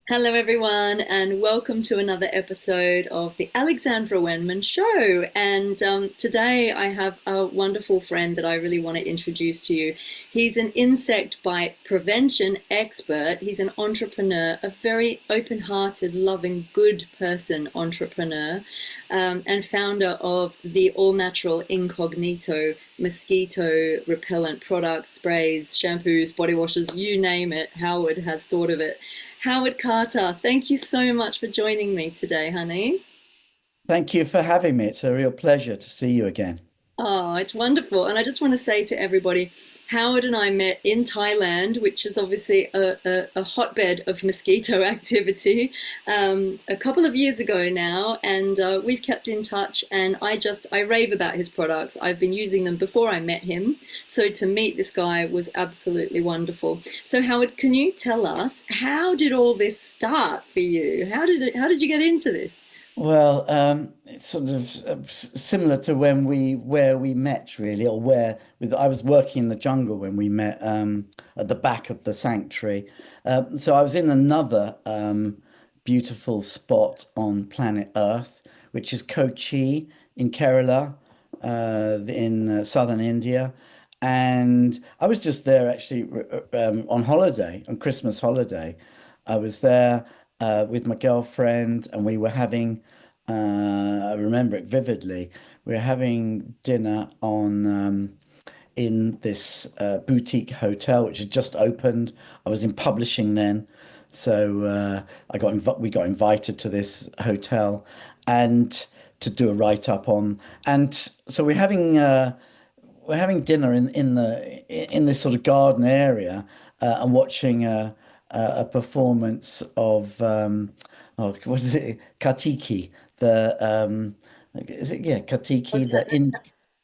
Hello, everyone, and welcome to another episode of the Alexandra Wenman Show. And today I have a wonderful friend that I really want to introduce to you. He's an insect bite prevention expert. He's an entrepreneur, a very open hearted, loving, good person entrepreneur, and founder of the all natural Incognito mosquito repellent products, sprays, shampoos, body washes, you name it. Howard has thought of it. Howard Carter, thank you so much for joining me today, honey. Thank you for having me. It's a real pleasure to see you again. Oh, it's wonderful. And I just want to say to everybody, Howard and I met in Thailand, which is obviously a hotbed of mosquito activity, a couple of years ago now. And we've kept in touch. And I rave about his products. I've been using them before I met him. So to meet this guy was absolutely wonderful. So Howard, can you tell us, how did all this start for you? How did you get into this? Well, it's sort of similar to where we met really, or where with I was working in the jungle when we met at the back of the sanctuary. So I was in another beautiful spot on planet Earth, which is Kochi in Kerala, in southern India. And I was just there actually on holiday, on Christmas holiday. I was there with my girlfriend, and we were having, I remember it vividly, we were having dinner on in this boutique hotel, which had just opened. I was in publishing then. So we got invited to this hotel and to do a write-up on, and so we're having dinner in this sort of garden area and watching a performance of what is it, Kartiki, the is it, yeah, Kartiki, Okay.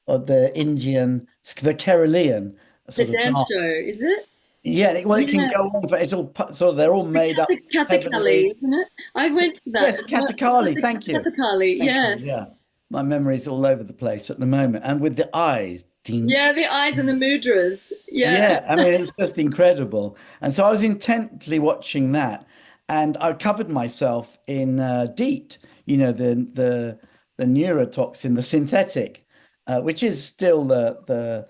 the Indian, the Keralian The sort of dance dance. show, is it? Yeah, well, it can Yeah. go on, but it's all sort of they're all made up Kathakali, heavily. isn't it? I So, went to that. yes, Katakali. Thank you. Kathakali, Thank you. yes. Yeah, my memory's all over the place at the moment, and with the eyes, dink. Yeah, the eyes and the mudras. Yeah. Yeah, I mean, it's just incredible. And so I was intently watching that, and I covered myself in DEET, the neurotoxin, the synthetic, which is still the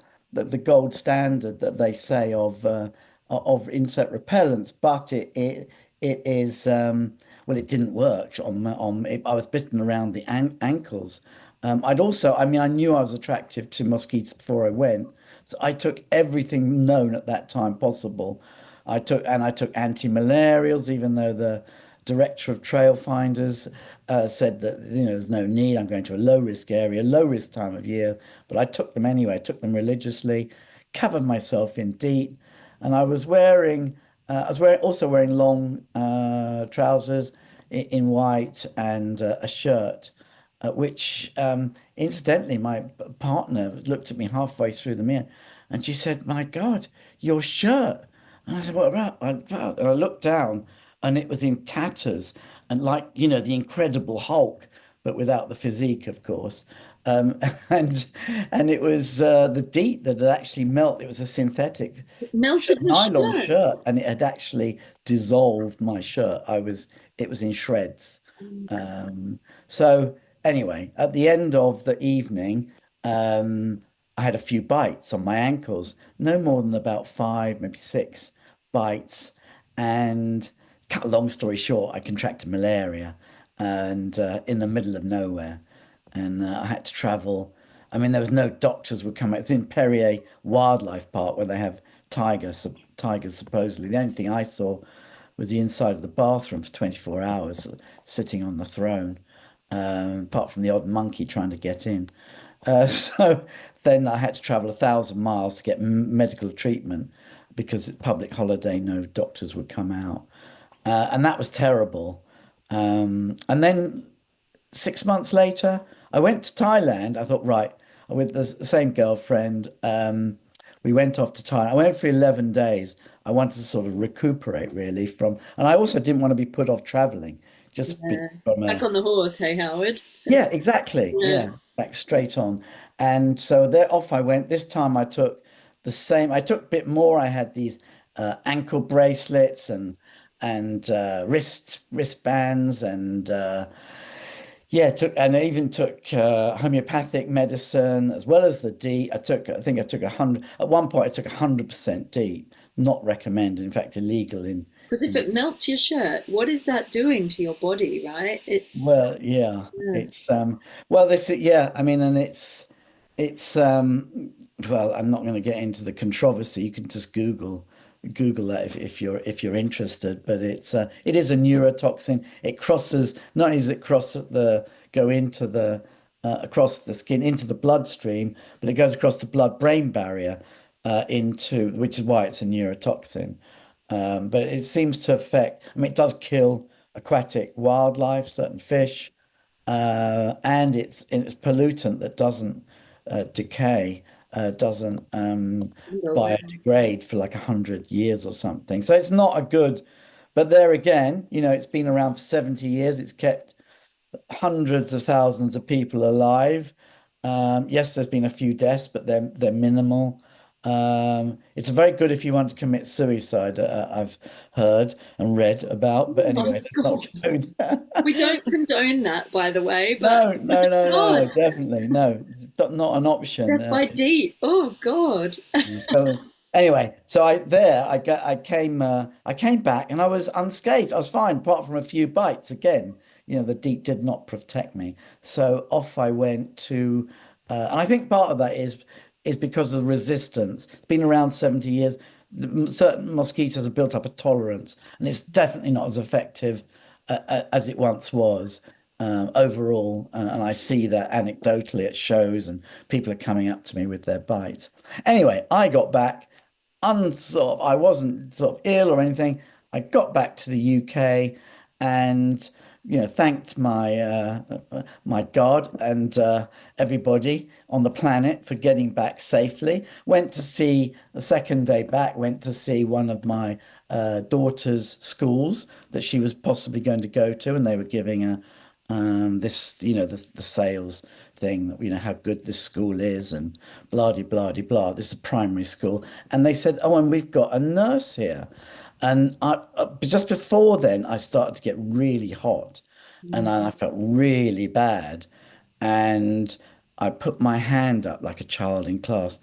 gold standard that they say of insect repellents, but it is well, it didn't work I was bitten around the ankles. I mean, I knew I was attractive to mosquitoes before I went. So I took everything known at that time possible. I took anti-malarials, even though the director of trail finders said that there's no need. I'm going to a low risk area, low risk time of year, but I took them anyway. I took them religiously, covered myself in DEET, and I was also wearing long trousers in white and a shirt which incidentally, my partner looked at me halfway through the mirror and she said, "My God, your shirt." And I said, "What about?" And I looked down and it was in tatters and like, the Incredible Hulk, but without the physique, of course. Um, and and it was the DEET that had actually melted. It was a synthetic It melted your nylon shirt. shirt and it had actually dissolved my shirt. It was in shreds. Um, so anyway, at the end of the evening, I had a few bites on my ankles, no more than about five, maybe six bites. And cut a long story short, I contracted malaria and in the middle of nowhere. And I had to travel. I mean, there was no doctors would come. It's in Perrier Wildlife Park where they have tigers supposedly. The only thing I saw was the inside of the bathroom for 24 hours, sitting on the throne, apart from the odd monkey trying to get in. So then I had to travel 1,000 miles to get medical treatment because it's public holiday, no doctors would come out. And that was terrible. And then 6 months later, I went to Thailand. I thought, right, with the same girlfriend, we went off to Thailand. I went for 11 days. I wanted to sort of recuperate really and I also didn't want to be put off traveling, Yeah. from Back a, on the horse, hey, Howard. yeah, exactly. Yeah. Yeah, like straight on. And so there off I went. This time I took I took a bit more. I had these ankle bracelets and and wristbands and yeah, took and I even took homeopathic medicine as well as the DEET. I think I took 100 at one point. I took 100% DEET, not recommended, in fact, illegal Because if in it melts your shirt, what is that doing to your body, right? It's well, yeah, yeah, it's well, this yeah, I mean, and it's well, I'm not going to get into the controversy. You can just Google that if you're interested. But it is a neurotoxin. It crosses not only does it cross the go into the across the skin into the bloodstream, but it goes across the blood-brain barrier into which is why it's a neurotoxin. But it seems to affect. I mean, it does kill aquatic wildlife, certain fish, and it's pollutant that doesn't decay, doesn't go around. biodegrade for like 100 years or something. So it's not a good. But there again, it's been around for 70 years. It's kept hundreds of thousands of people alive. Yes, there's been a few deaths, but they're minimal. It's very good if you want to commit suicide, I've heard and read about. But Oh my anyway, let's not God. go there. We don't condone that, by the way, but No, no, no, no, God, no, definitely no, not an option. death by deed. Oh God. So anyway, so I came back and I was unscathed. I was fine, apart from a few bites. Again, the DEET did not protect me. So off I went to, and I think part of that is because of the resistance. It's been around 70 years. Certain mosquitoes have built up a tolerance, and it's definitely not as effective as it once was. Overall, and I see that anecdotally at shows, and people are coming up to me with their bites. Anyway, I got back I wasn't sort of ill or anything. I got back to the UK and, thanked my God and everybody on the planet for getting back safely. Went to see the second day back, went to see one of my daughter's schools that she was possibly going to go to, and they were giving her this, the sales thing, how good this school is and blah de blah de blah. This is a primary school, and they said, "Oh, and we've got a nurse here." And just before then, I started to get really hot, and I felt really bad, and I put my hand up like a child in class.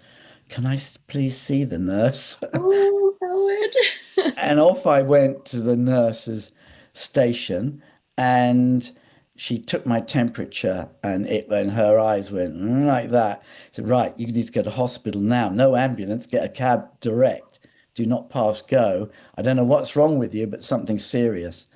Can I please see the nurse? Oh, Howard. And off I went to the nurse's station, and she took my temperature, and her eyes went like that. She said, "Right, you need to go to hospital now. No ambulance, get a cab direct. Do not pass go. I don't know what's wrong with you, but something serious."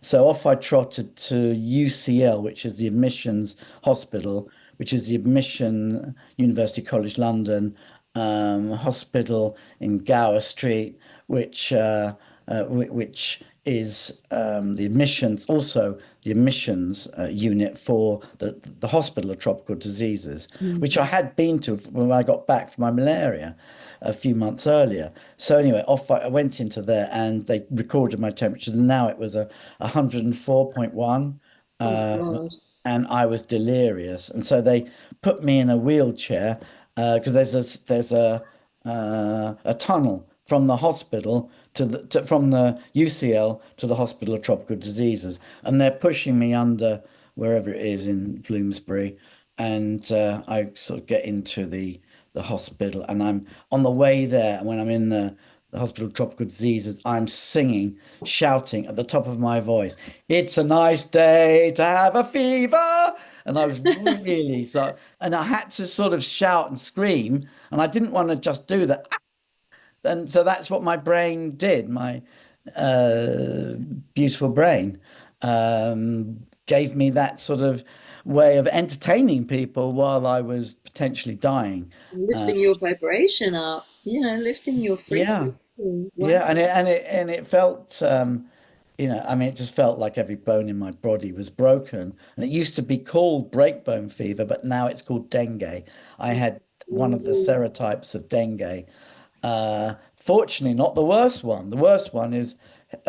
So off I trotted to UCL, which is the admissions hospital, which is the admission University College London hospital in Gower Street, which is the admissions, also the admissions unit for the Hospital of Tropical Diseases, which I had been to when I got back from my malaria a few months earlier. So anyway, I went into there and they recorded my temperature. And now it was a 104.1. Oh Uh, God. and I was delirious. And so they put me in a wheelchair because there's a tunnel from the hospital from the UCL to the Hospital of Tropical Diseases, and they're pushing me under wherever it is in Bloomsbury, and I sort of get into the hospital, and I'm on the way there, and when I'm in the Hospital of Tropical Diseases, I'm singing, shouting at the top of my voice, "It's a nice day to have a fever." And I was really so, and I had to sort of shout and scream, and I didn't want to just do that. And so that's what my brain did. My uh, beautiful brain gave me that sort of way of entertaining people while I was potentially dying. Lifting your vibration up, lifting your Yeah. frequency. Wow. Yeah, and it felt I mean it just felt like every bone in my body was broken. And it used to be called breakbone fever, but now it's called dengue. I had one of the Ooh. serotypes of dengue. Fortunately, not the worst one. The worst one is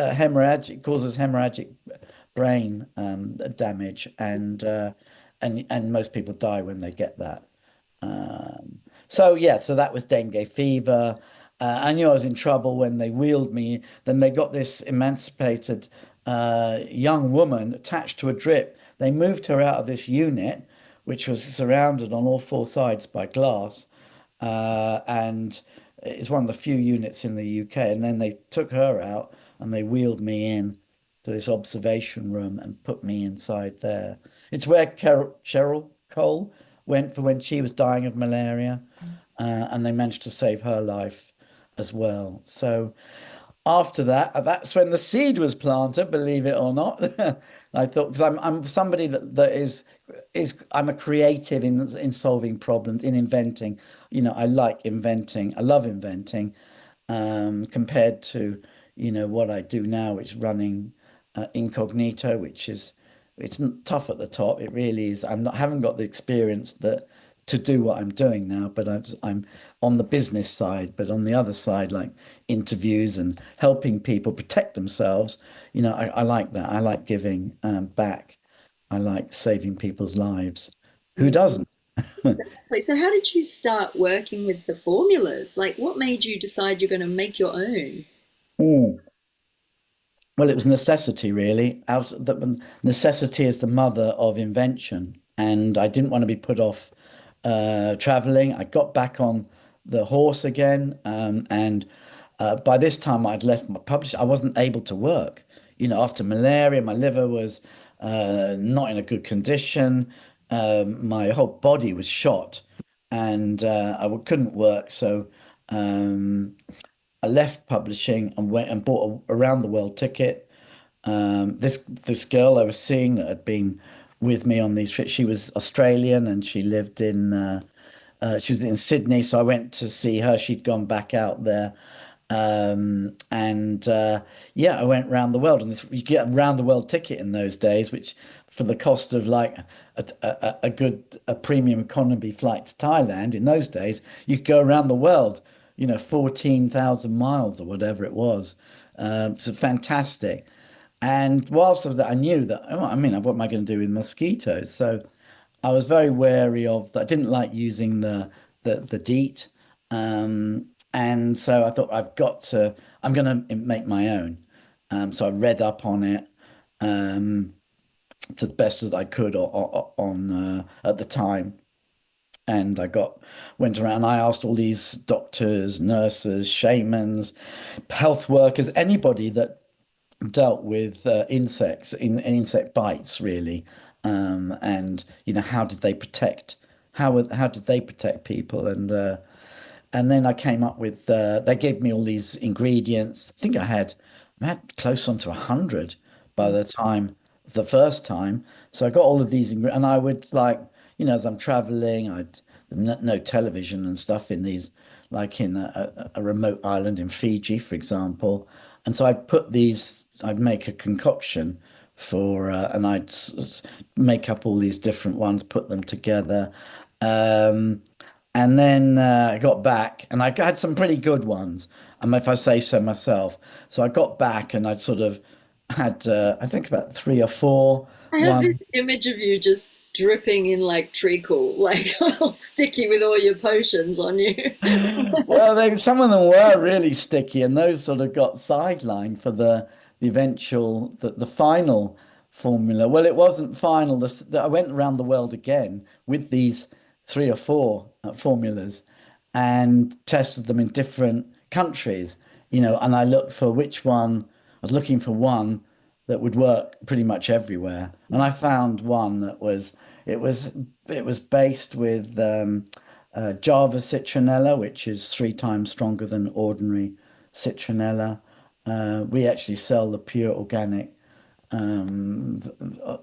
hemorrhagic, causes hemorrhagic brain damage, and most people die when they get that. So yeah, so that was dengue fever. I knew I was in trouble when they wheeled me. Then they got this emancipated young woman attached to a drip. They moved her out of this unit, which was surrounded on all four sides by glass, and it's one of the few units in the UK. And then they took her out and they wheeled me in to this observation room and put me inside there. It's where Cheryl Cole went for when she was dying of malaria, and they managed to save her life as well. So after that, that's when the seed was planted, believe it or not. I thought because I'm somebody that is I'm a creative in solving problems, in inventing. I like inventing. I love inventing, compared to what I do now, which is running Incognito, which is it's tough at the top. It really is. Haven't got the experience that to do what I'm doing now, but I'm on the business side. But on the other side, like interviews and helping people protect themselves, I like that. I like giving back. I like saving people's lives. Who Mm. doesn't? So how did you start working with the formulas? Like, what made you decide you're going to make your own? Mm. Well, it was necessity, really. Necessity is the mother of invention, and I didn't want to be put off traveling. I got back on the horse again, and by this time I'd left my publisher. I wasn't able to work. After malaria, my liver was not in a good condition. My whole body was shot, and couldn't work. So. Um, I left publishing and went and bought a around the world ticket. This girl I was seeing that had been with me on these trips, she was Australian and she was in Sydney, so I went to see her. She'd gone back out there, and yeah, I went round the world. And you get a round the world ticket in those days, which for the cost of like a good a premium economy flight to Thailand in those days, you could go around the world. 14,000 miles or whatever it was. So fantastic. And whilst of that, I knew that, oh, I mean, what am I going to do with mosquitoes? So I was very wary of that. I didn't like using the DEET. And so I thought I'm going to make my own. So I read up on it to the best that I could at the time. And went around. I asked all these doctors, nurses, shamans, health workers, anybody that dealt with insects in insect bites, really. And how did they protect? How did they protect people? And then I came up with they gave me all these ingredients. I had close on to 100 by the time the first time. So I got all of these ingredients, and I would like, as I'm traveling, I'd no television and stuff in these, like in a remote island in Fiji, for example. And so I'd make a concoction and make up all these different ones, put them together. Um, and then I got back and I had some pretty good ones. If I say so myself. So I got back and I'd sort of had, I think about three or four I have this ones. image of you just dripping in like treacle, like all sticky with all your potions on you. Well, some of them were really sticky, and those sort of got sidelined for the final formula. Well, it wasn't final. I went around the world again with these three or four formulas and tested them in different countries, and I looked for which one. I was looking for one that would work pretty much everywhere, and I found one that it was it was based with Java citronella, which is three times stronger than ordinary citronella. We actually sell the pure organic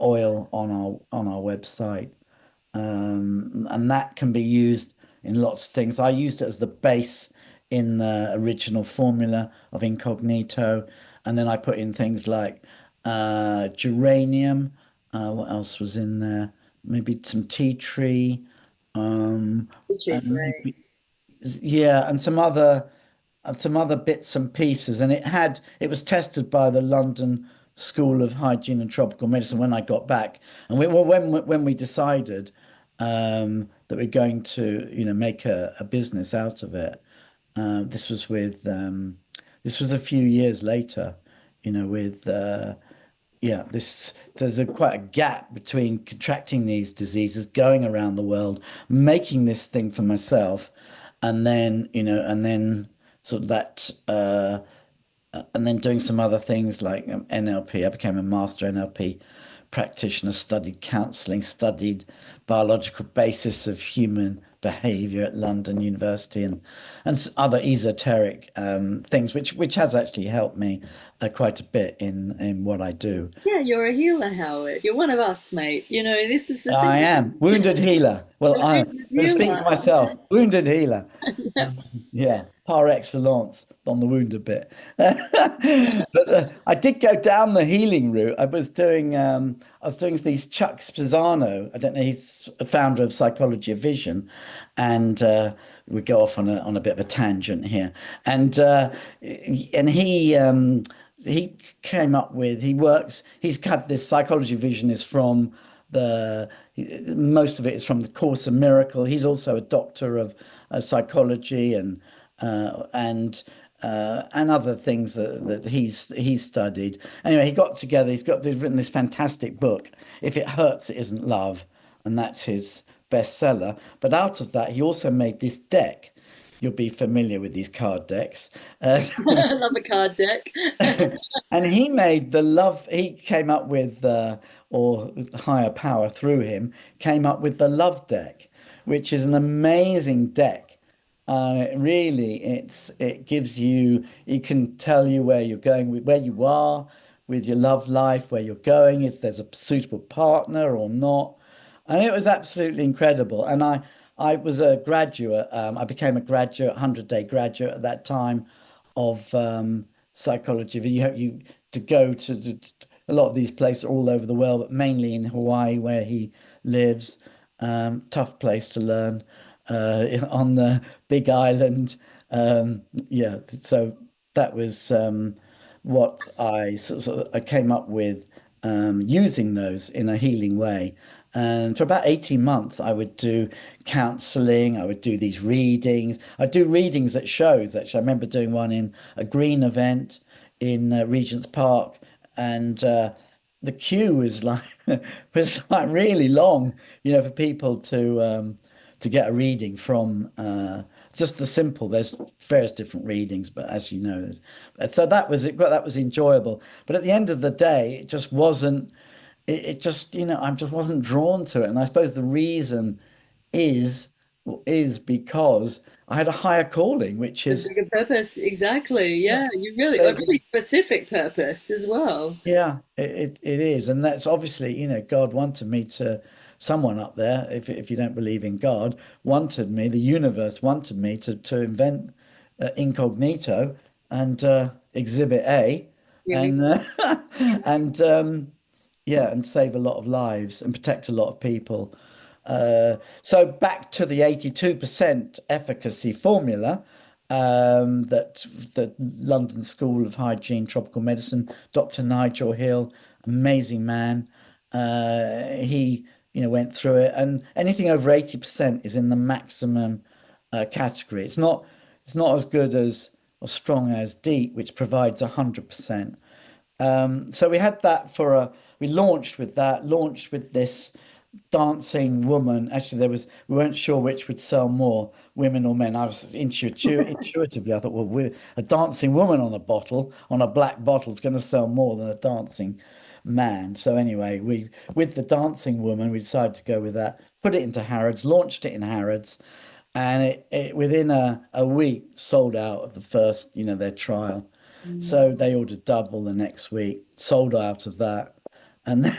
oil on our website, and that can be used in lots of things. I used it as the base in the original formula of Incognito, and then I put in things like geranium. What else was in there? Maybe some tea tree, Which is and great. maybe yeah, and some other bits and pieces. And it was tested by the London School of Hygiene and Tropical Medicine when I got back. And when we decided that we're going to make a business out of it, This was with this was a few years later, with yeah, this there's a quite a gap between contracting these diseases, going around the world, making this thing for myself, and then, and then sort of that and then doing some other things like NLP. I became a master NLP practitioner, studied counseling, studied biological basis of human behavior at London University, and other esoteric things, which has actually helped me quite a bit in what I do. Yeah, you're a healer, Howard. You're one of us, mate. This is the I thing. am wounded healer. Well, The I'm wounded going to speak healer. for myself. Wounded healer. Yeah. Yeah, par excellence on the wounded bit. But I did go down the healing route. I was doing these Chuck Spezzano. I don't know, he's a founder of Psychology of Vision, and we go off on a bit of a tangent here. And he came up with he's had this Psychology of Vision is from the most of it is from the Course in Miracle. He's also a doctor of psychology and other things that he's studied. Anyway, he got together. He's written this fantastic book, If It Hurts, It Isn't Love, and that's his bestseller. But out of that, he also made this deck. You'll be familiar with these card decks. I love a card deck. And he came up with, or higher power through him, came up with the love deck, which is an amazing deck. Really, it gives you, it can tell you where you're going with where you are with your love life, where you're going, if there's a suitable partner or not. And it was absolutely incredible. And I was a graduate. I became a graduate, 100-day graduate at that time of psychology. You to go to a lot of these places all over the world, but mainly in Hawaii, where he lives. Tough place to learn on the Big Island. Yeah, so that was what I came up with, using those in a healing way. And for about 18 months, I would do counseling, I would do these readings. I'd do readings at shows, actually. I remember doing one in a green event in Regent's Park, and the queue was like was like really long, for people to get a reading from just the simple. There's various different readings, but as you know, so that was it. But that was enjoyable. But at the end of the day, it just wasn't. It just, I just wasn't drawn to it. And I suppose the reason is is because I had a higher calling, which A is bigger purpose, exactly. yeah, Yeah, you really a really saving. specific purpose as well. Yeah, it is. And that's obviously, God wanted me to, someone up there, if you don't believe in God, wanted me, the universe wanted me to invent Incognito and Exhibit A Here we and and yeah, and save a lot of lives and protect a lot of people. So back to the 82% efficacy formula, that the London School of Hygiene, Tropical Medicine, Dr. Nigel Hill, amazing man. He, went through it, and anything over 80% is in the maximum category. It's not as good as or strong as DEET, which provides 100%. So we had that we launched with that, launched with this dancing woman. Actually, we weren't sure which would sell more, women or men. I was intuitively, I thought, well, a dancing woman on a bottle, on a black bottle, is going to sell more than a dancing man. So anyway, with the dancing woman, we decided to go with that, put it into Harrods, launched it in Harrods, and it within a week sold out of the first, their trial. go. So they ordered double the next week, sold out of that. And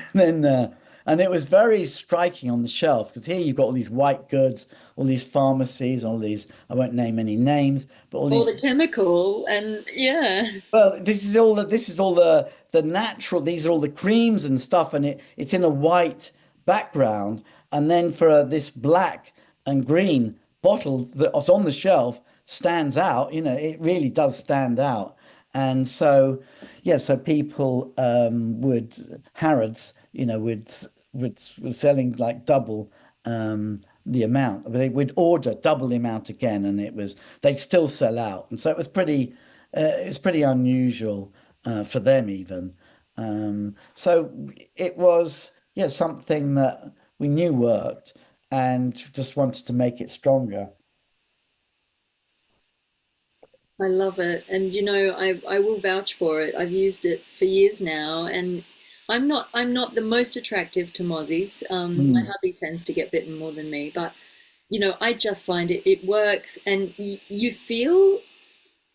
and it was very striking on the shelf because here you've got all these white goods, all these pharmacies, all these, I won't name any names, but all All these, the chemical and yeah. well, this is all the natural, these are all the creams and stuff, and it's in a white background. And then for this black and green bottle that's on the shelf stands out, it really does stand out. And so, yeah, so people Harrods, was selling like double. the amount. They would order double the amount again, and they'd still sell out. And so it's pretty unusual for them even. So it was, yeah, something that we knew worked and just wanted to make it stronger. I love it. And I will vouch for it. I've used it for years now, and I'm not the most attractive to mozzies. My Mm, hubby tends to get bitten more than me, but I just find it works, and you feel.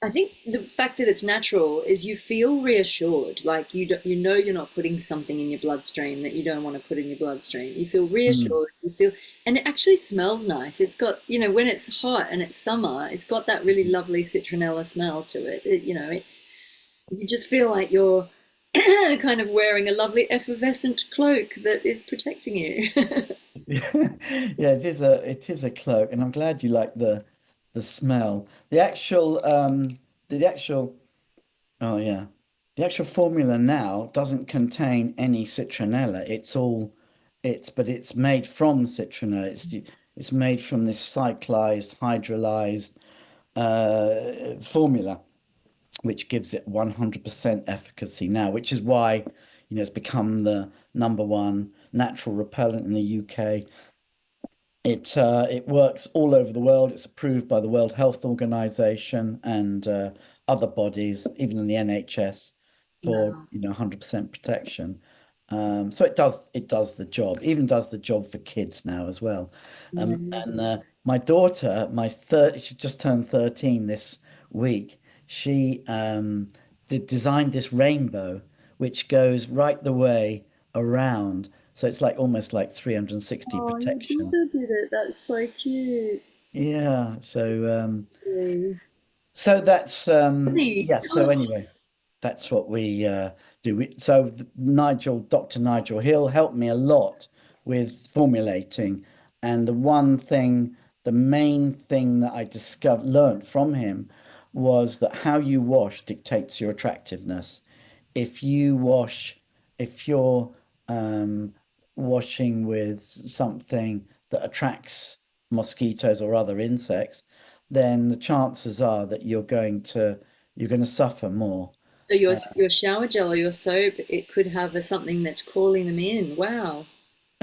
I think the fact that it's natural is you feel reassured, like you're not putting something in your bloodstream that you don't want to put in your bloodstream. You feel mm. reassured, and it actually smells nice. It's got, when it's hot and it's summer, it's got that really lovely citronella smell to it. You just feel like you're kind of wearing a lovely effervescent cloak that is protecting you. Yeah, it is a cloak, and I'm glad you like the smell. The actual oh yeah. The actual formula now doesn't contain any citronella. But it's made from citronella. It's made from this cyclized, hydrolyzed formula, which gives it 100% efficacy now, which is why, it's become the number one natural repellent in the UK. It works all over the world. It's approved by the World Health Organization and other bodies, even in the NHS, for Wow. 100% protection. So it does the job. Even does the job for kids now as well. And Amazing. my daughter, she just turned 13 this week. She designed this rainbow, which goes right the way around. So it's like almost like 360 Oh, your protection. daughter did it. That's so cute. Yeah. Really. So that's Honey. yeah. So anyway, that's what we do. Dr. Nigel, he'll help me a lot with formulating. And the main thing that I learned from him was that how you wash dictates your attractiveness. If you wash, if you're um, washing with something that attracts mosquitoes or other insects, then the chances are that you're going to suffer more. So your shower gel or your soap, it could have something that's calling them in. Wow.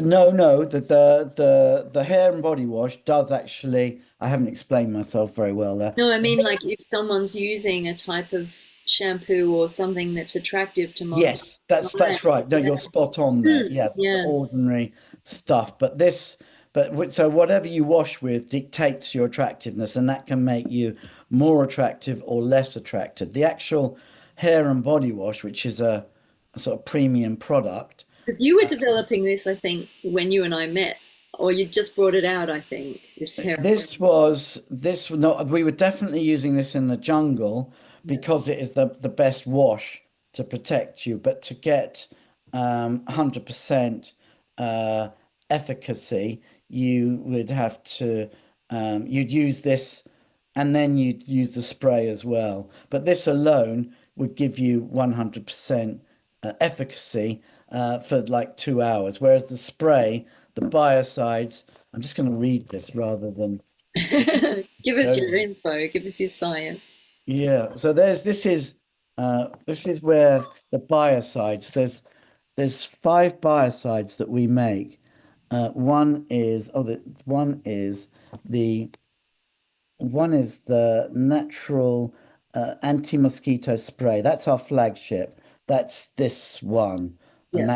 No, no, the hair and body wash does actually. I haven't explained myself very well there. No, I mean like if someone's using a type of shampoo or something that's attractive to mozzie Yes, that's clients. right. No, Yeah. you're spot on there. Hmm. Yeah, the Yeah. ordinary stuff, so whatever you wash with dictates your attractiveness, and that can make you more attractive or less attractive. The actual hair and body wash, which is a sort of premium product. Because you were developing this, I think, when you and I met, or you just brought it out, I think, this hair. Not, we were definitely using this in the jungle Yeah. because it is the best wash to protect you. But to get 100% uh, efficacy, you'd use this and then you'd use the spray as well. But this alone would give you 100% efficacy for like 2 hours, whereas the spray, the biocides, I'm just going to read this rather than Give us go. your info, give us your science. Yeah, so this is where the biocides, there's five biocides that we make. The one is the natural anti-mosquito spray. That's our flagship. That's this one. And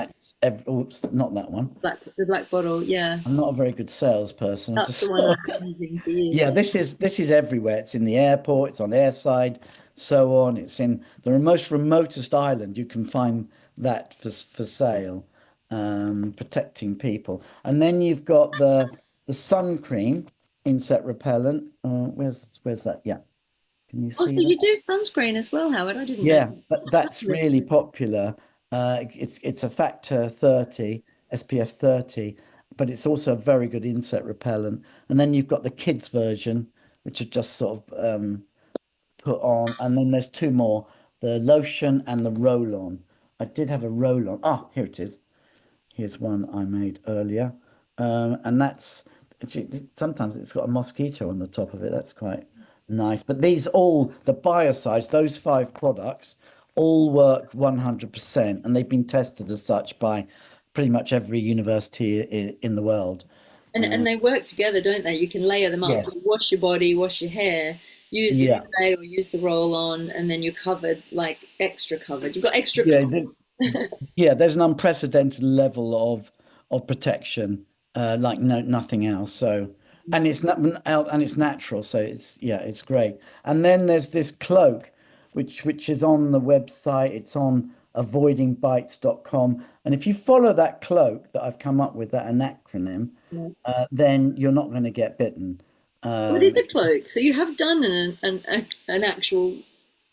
Yeah, oops, not that one. the black bottle. Yeah, I'm not a very good salesperson. I'm that's the just one that I'm using for years. yeah, this is everywhere. It's in the airport, it's on airside, so on. It's in the most remotest island. You can find that for sale, protecting people. And then you've got the sun cream, insect repellent. Where's that? Yeah, can you Oh, so see that? you do sunscreen as well, Howard? I didn't know. Yeah, that's Fabulous. really popular. It's a factor 30, SPF 30, but it's also a very good insect repellent. And then you've got the kids version, which are just sort of put on. And then there's two more, the lotion and the roll-on. I did have a roll-on. Ah, here it is. Here's one I made earlier. And sometimes it's got a mosquito on the top of it. That's quite nice. But these all, the biocides, those five products, all work 100%, and they've been tested as such by pretty much every university in the world. And they work together, don't they? You can layer them up. Yes. You wash your body, wash your hair, use the Yeah. spray or use the roll on, and then you're covered, like extra covered. You've got extra Yeah. claws. Yeah, there's an unprecedented level of protection, like nothing else. So, and it's not and it's natural. So it's yeah, it's great. And then there's this cloak, which is on the website. It's on avoidingbites.com. And if you follow that cloak that I've come up with, that an acronym, Yeah. then you're not going to get bitten. What is Um, a cloak? So you have done an actual.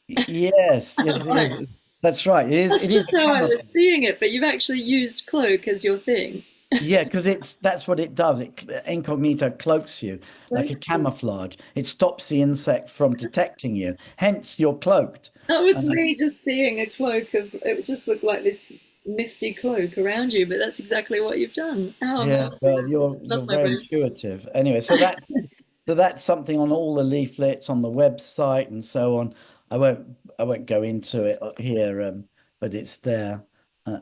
yes, yes, Right. yes. That's right. That's It is just a how I was camouflage. seeing it, but you've actually used cloak as your thing. Yeah, because that's what it does. It incognito cloaks you like a camouflage. It stops the insect from detecting you. Hence, you're cloaked. That was Uh, me just seeing a cloak of it just looked like this misty cloak around you, but that's exactly what you've done. Oh, yeah, amazing. well, you're Love my very brain. intuitive. Anyway, so that's something on all the leaflets on the website and so on. I won't go into it here, but it's there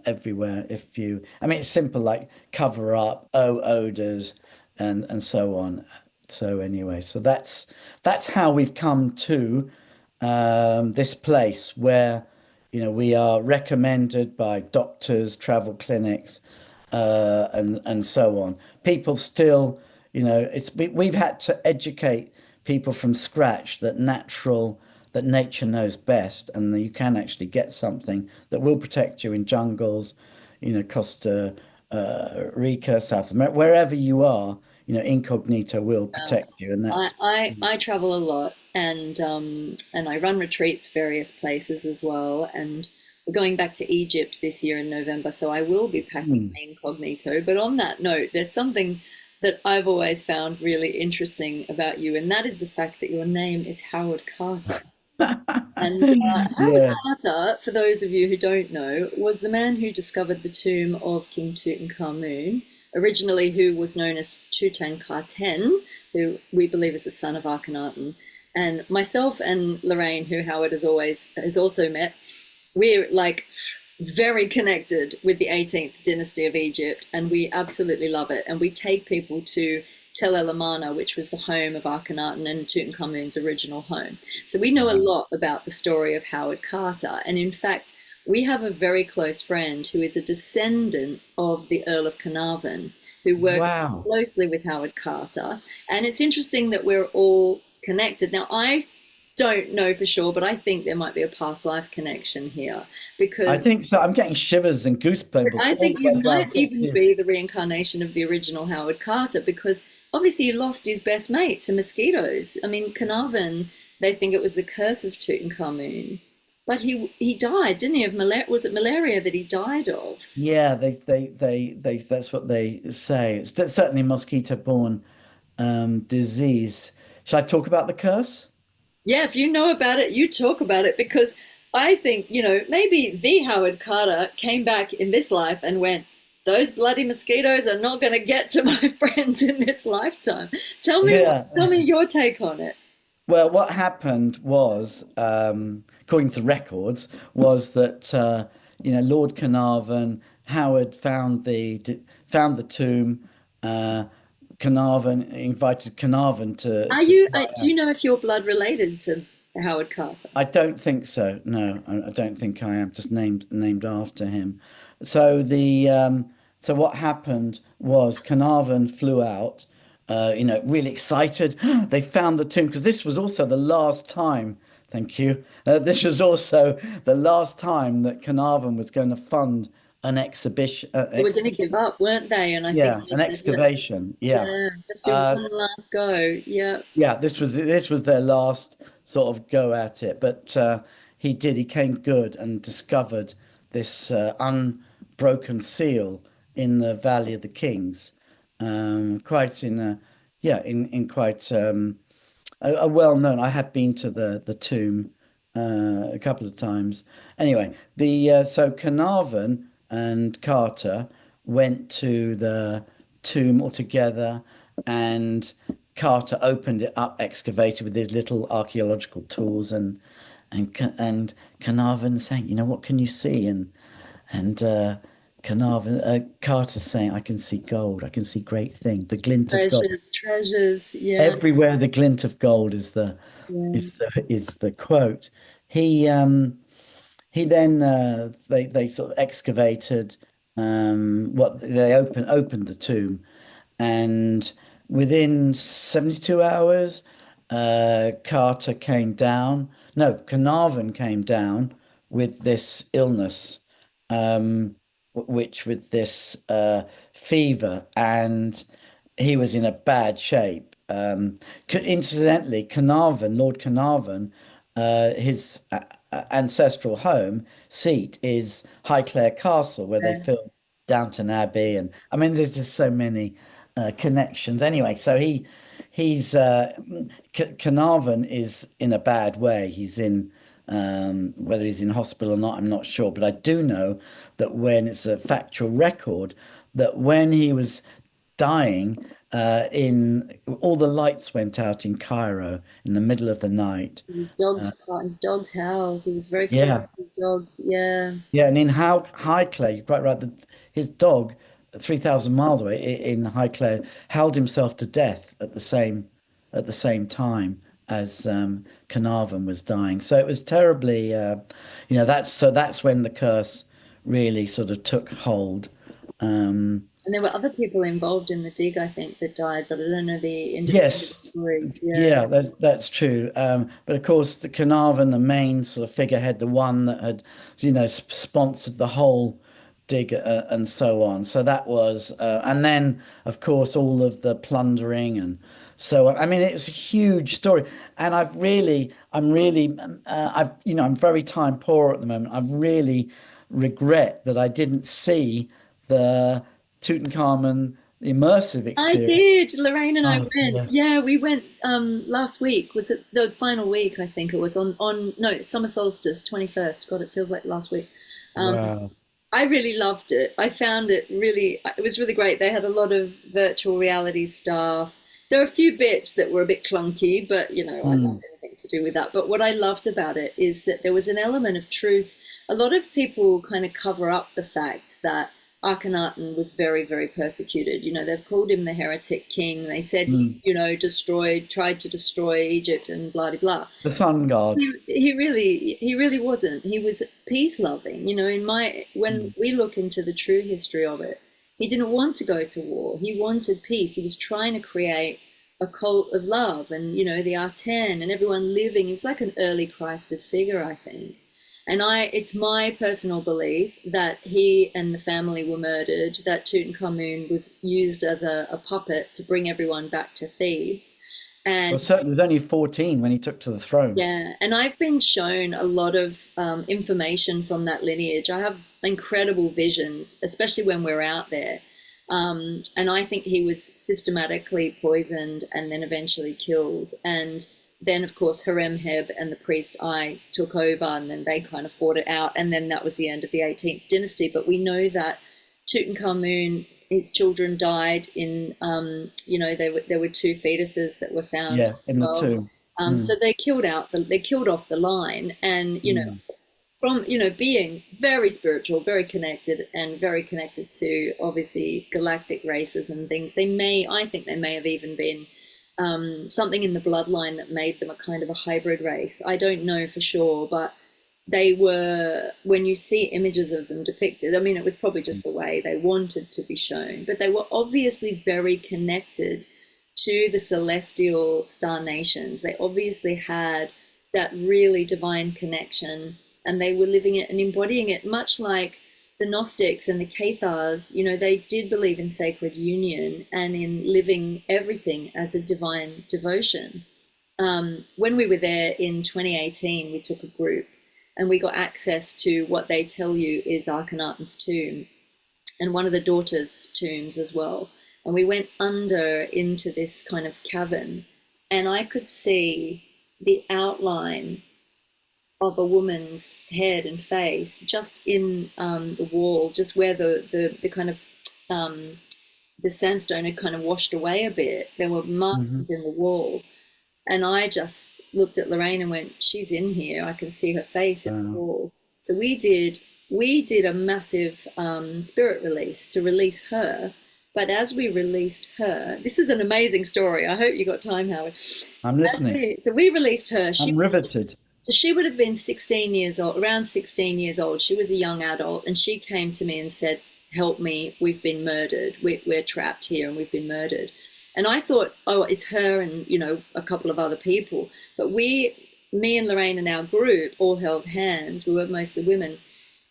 everywhere. I mean, it's simple like cover up, odors, and so on. So anyway, so that's how we've come to this place where we are recommended by doctors, travel clinics, and so on. People still, we've had to educate people from scratch that nature knows best, and that you can actually get something that will protect you in jungles, Costa Rica, South America, wherever you are, Incognito will Um, protect you, and I, that's I I travel a lot and I run retreats various places as well. And we're going back to Egypt this year in November, so I will be packing Hmm. my incognito. But on that note, there's something that I've always found really interesting about you, and that is the fact that your name is Howard Carter. And Howard Yeah. Carter, for those of you who don't know, was the man who discovered the tomb of King Tutankhamun, originally who was known as Tutankhaten, who we believe is the son of Akhenaten. And myself and Lorraine, who Howard has also met, we're like very connected with the 18th dynasty of Egypt, and we absolutely love it. And we take people to Tel El Amarna, which was the home of Akhenaten and Tutankhamun's original home. So we know a Wow. lot about the story of Howard Carter. And in fact, we have a very close friend who is a descendant of the Earl of Carnarvon, who worked Wow. closely with Howard Carter. And it's interesting that we're all connected. Now, I don't know for sure, but I think there might be a past life connection here I because think so. I'm getting shivers and goosebumps I all think the you way down might from even here. be the reincarnation of the original Howard Carter because obviously he lost his best mate to mosquitoes. I mean, Carnarvon, they think it was the curse of Tutankhamun, but he died, didn't he? Of malaria? Was it malaria that he died of? Yeah, that's what they say. It's certainly mosquito-borne disease. Shall I talk about the curse? Yeah, if you know about it, you talk about it because I think, maybe the Howard Carter came back in this life and went, those bloody mosquitoes are not going to get to my friends in this lifetime. Tell Yeah. me your take on it. Well, what happened was, according to records, was that Lord Carnarvon, Howard found the tomb. Uh, Carnarvon invited Carnarvon to fly Do you out. know if you're blood related to Howard Carter? I don't think so. No, I don't think I am. Just named after him. So so what happened was Carnarvon flew out, really excited. They found the tomb because this was also the last time. Thank you. This was also the last time that Carnarvon was going to fund an They were going to exhibition. give up, weren't they? And I think Yeah, he an said, excavation. Yeah. yeah, let's do Uh, one last go. Yeah. Yeah, this was their last sort of go at it, but he came good and discovered this unbroken seal in the Valley of the Kings, quite in a yeah in quite a well known. I have been to the tomb a couple of times. Anyway, the so Carnarvon and Carter went to the tomb altogether, and Carter opened it up, excavated with his little archaeological tools, and Carnarvon saying, you know, what can you see? And Carnarvon, Carter saying, I can see gold, I can see great things, the glint of gold. Treasures, treasures. Yeah, Everywhere the glint of gold is the yeah. is the quote. He he then they sort of excavated what they opened the tomb, and within 72 hours, Carter came down. No, Carnarvon came down with this illness, which with this fever, and he was in a bad shape. Incidentally, Carnarvon, Lord Carnarvon, his ancestral home seat is Highclere Castle, where they Yeah. filmed Downton Abbey, and I mean, there's just so many connections. Anyway, so he's Carnarvon is in a bad way. He's in whether he's in hospital or not, I'm not sure, but I do know that when it's a factual record that when he was dying, in all the lights went out in Cairo in the middle of the night. His dogs howled. He was very close Yeah, to his dogs. Yeah. yeah, and in Highclere, you're quite right. His dog, 3,000 miles away in Highclere, held himself to death at the same time as Carnarvon was dying. So it was terribly, that's when the curse really sort of took hold. Um, And there were other people involved in the dig, I think, that died, but I don't know the individual Yes, stories. Yeah. yeah, that's true. But of course, the Carnarvon, the main sort of figurehead, the one that had, sponsored the whole dig and so on. So that was, and then of course all of the plundering and so on. I mean, it's a huge story, and I'm really, I'm very time poor at the moment. I really regret that I didn't see the Tutankhamun immersive I experience. did. Lorraine and I Oh, went. yeah. Yeah, we went last week. Was it the final week? I think it was on no, summer solstice, 21st. God, it feels like last week. Um, Wow. I really loved it. I found it was really great. They had a lot of virtual reality stuff. There are a few bits that were a bit clunky, but I don't have Mm. anything to do with that. But what I loved about it is that there was an element of truth. A lot of people kind of cover up the fact that Akhenaten was very, very persecuted. They've called him the heretic king. They said he, Mm. tried to destroy Egypt and blah, blah, blah. The Sun God. He really wasn't. He was peace loving. When Mm. we look into the true history of it, he didn't want to go to war. He wanted peace. He was trying to create a cult of love, and the Aten and everyone living. It's like an early Christed figure, I think. And it's my personal belief that he and the family were murdered, that Tutankhamun was used as a puppet to bring everyone back to Thebes. Well, And certainly he was only 14 when he took to the throne. yeah, and I've been shown a lot of information from that lineage. I have incredible visions, especially when we're out there. And I think he was systematically poisoned and then eventually killed. And then, of course, Horemheb and the priest I took over, and then they kind of fought it out. And then that was the end of the 18th dynasty. But we know that Tutankhamun, his children died in, there were two fetuses that were found Yeah, as in the well. tomb. So Mm. they killed off the line, and Mm. from being very spiritual, very connected, and very connected to obviously galactic races and things. I think they may have even been something in the bloodline that made them a kind of a hybrid race. I don't know for sure, but they were, when you see images of them depicted, I mean, it was probably just the way they wanted to be shown, but they were obviously very connected to the celestial star nations. They obviously had that really divine connection, and they were living it and embodying it, much like the Gnostics and the Cathars. They did believe in sacred union and in living everything as a divine devotion. When we were there in 2018, we took a group and we got access to what they tell you is Akhenaten's tomb and one of the daughters' tombs as well. And we went under into this kind of cavern, and I could see the outline of a woman's head and face just in the wall, just where the kind of um, the sandstone had kind of washed away a bit. There were Hmm. markings in the wall. And I just looked at Lorraine and went, she's in here. I can see her face in the Wow. wall. So we did a massive spirit release to release her. But as we released her, this is an amazing story. I hope you got time, Howard. I'm listening. So we released her. I'm riveted. She would have been 16 years old, around 16 years old. She was a young adult, and she came to me and said, "Help me, we've been murdered. We're trapped here and we've been murdered." And I thought, oh, it's her and, a couple of other people. But me and Lorraine and our group all held hands. We were mostly women.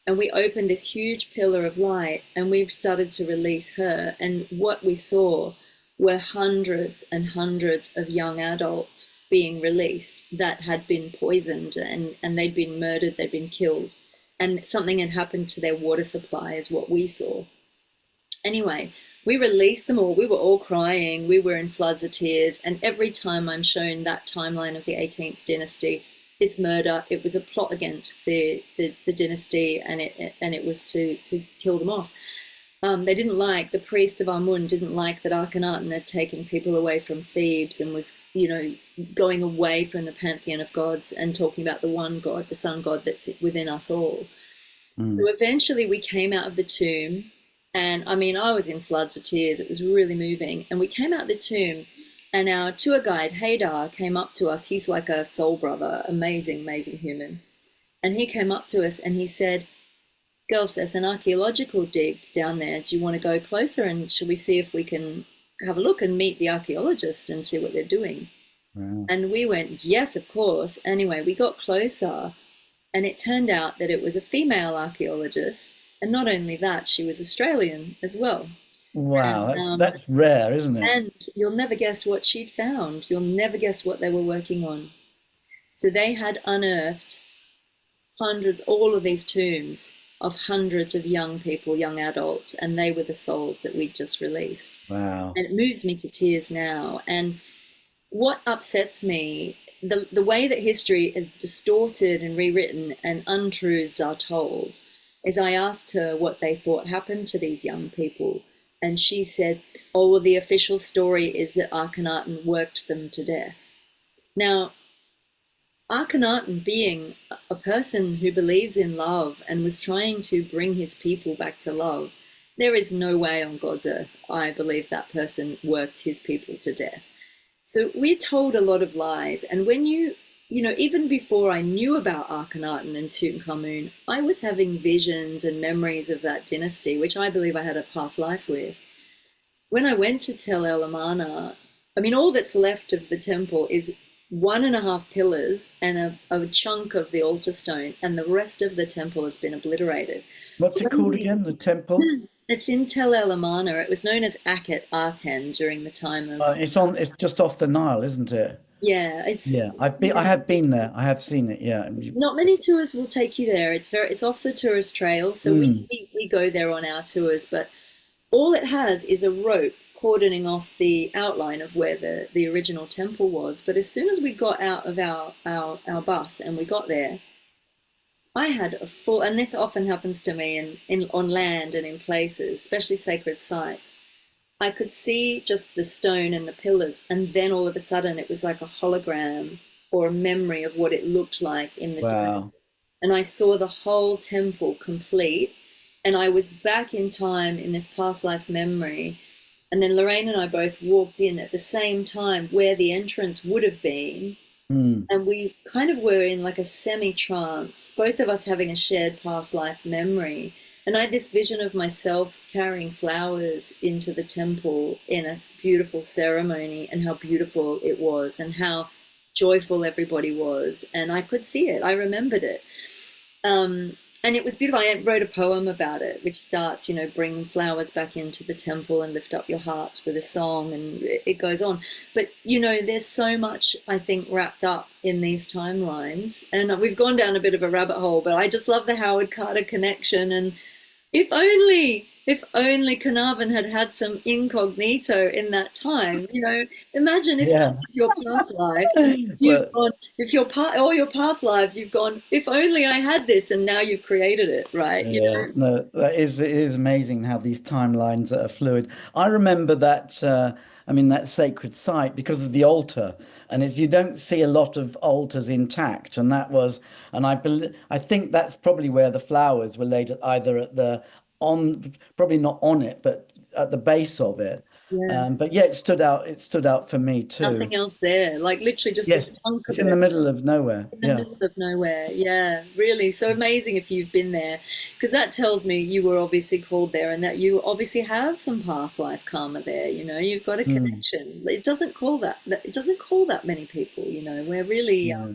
And we opened this huge pillar of light and we've started to release her. And what we saw were hundreds and hundreds of young adults being released that had been poisoned and they'd been murdered, they'd been killed. And something had happened to their water supply, is what we saw. Anyway, we released them all. We were all crying. We were in floods of tears. And every time I'm shown that timeline of the 18th dynasty, it's murder. It was a plot against the dynasty, and it was to kill them off. They didn't like, the priests of Amun didn't like that Akhenaten had taken people away from Thebes and was, going away from the pantheon of gods and talking about the one God, the sun God that's within us all. So Mm. eventually we came out of the tomb, and I mean, I was in floods of tears. It was really moving. And we came out of the tomb, and our tour guide, Haydar, came up to us. He's like a soul brother, amazing, amazing human. And he came up to us and he said, "Girls, there's an archaeological dig down there. Do you want to go closer and should we see if we can have a look and meet the archaeologist and see what they're doing?" Wow. And we went, yes, of course. Anyway, we got closer, and it turned out that it was a female archaeologist. And not only that, she was Australian as well. Wow. And, That's rare, isn't it? and you'll never guess what she'd found. You'll never guess what they were working on. So they had unearthed hundreds, all of these tombs of hundreds of young people, young adults, and they were the souls that we'd just released. Wow. And it moves me to tears now. And what upsets me, the way that history is distorted and rewritten and untruths are told, is I asked her what they thought happened to these young people. And she said, oh, well, the official story is that Akhenaten worked them to death. Now, Akhenaten, being a person who believes in love and was trying to bring his people back to love, there is no way on God's earth I believe that person worked his people to death. So we're told a lot of lies. And when even before I knew about Akhenaten and Tutankhamun, I was having visions and memories of that dynasty, which I believe I had a past life with. When I went to Tel El Amarna, I mean, all that's left of the temple is 1.5 pillars and a chunk of the altar stone, and the rest of the temple has been obliterated. What's it called again? The temple? It's in Tel El Amarna. It was known as Akhet Aten during the time of, It's just off the Nile, isn't it? yeah, Yeah. I have been there. I have seen it. Yeah. not many tours will take you there. It's off the tourist trail, so Mm. we go there on our tours, but all it has is a rope cordoning off the outline of where the original temple was. But as soon as we got out of our bus and we got there, I had a full, and this often happens to me on land and in places, especially sacred sites. I could see just the stone and the pillars, and then all of a sudden it was like a hologram or a memory of what it looked like in the day. Wow. And I saw the whole temple complete, and I was back in time in this past life memory. And then Lorraine and I both walked in at the same time where the entrance would have been, Mm. and we kind of were in like a semi-trance, both of us having a shared past life memory. And I had this vision of myself carrying flowers into the temple in a beautiful ceremony, and how beautiful it was and how joyful everybody was. And I could see it. I remembered it. And it was beautiful. I wrote a poem about it, which starts, bring flowers back into the temple and lift up your hearts with a song, and it goes on. But, there's so much, I think, wrapped up in these timelines. And we've gone down a bit of a rabbit hole, but I just love the Howard Carter connection. And if only if only Carnarvon had had some incognito in that time. Imagine if that Yeah. was your past life, and you've Well, gone, if your all your past lives, you've gone, if only I had this, and now you've created it, right? yeah, no, it is amazing how these timelines are fluid. I remember that I mean that sacred site because of the altar, and as you don't see a lot of altars intact, and that was, and I think that's probably where the flowers were laid either at the on probably not on it, but at the base of it. Yeah. But yeah, it stood out for me too. Nothing else there, like literally just a Yes, chunk of it's in it. the middle of nowhere. In the Yeah. middle of nowhere. Yeah, really. So amazing if you've been there, because that tells me you were obviously called there and that you obviously have some past life karma there. You've got a Hmm. connection. It doesn't call it doesn't call that many people, We're really, Yeah.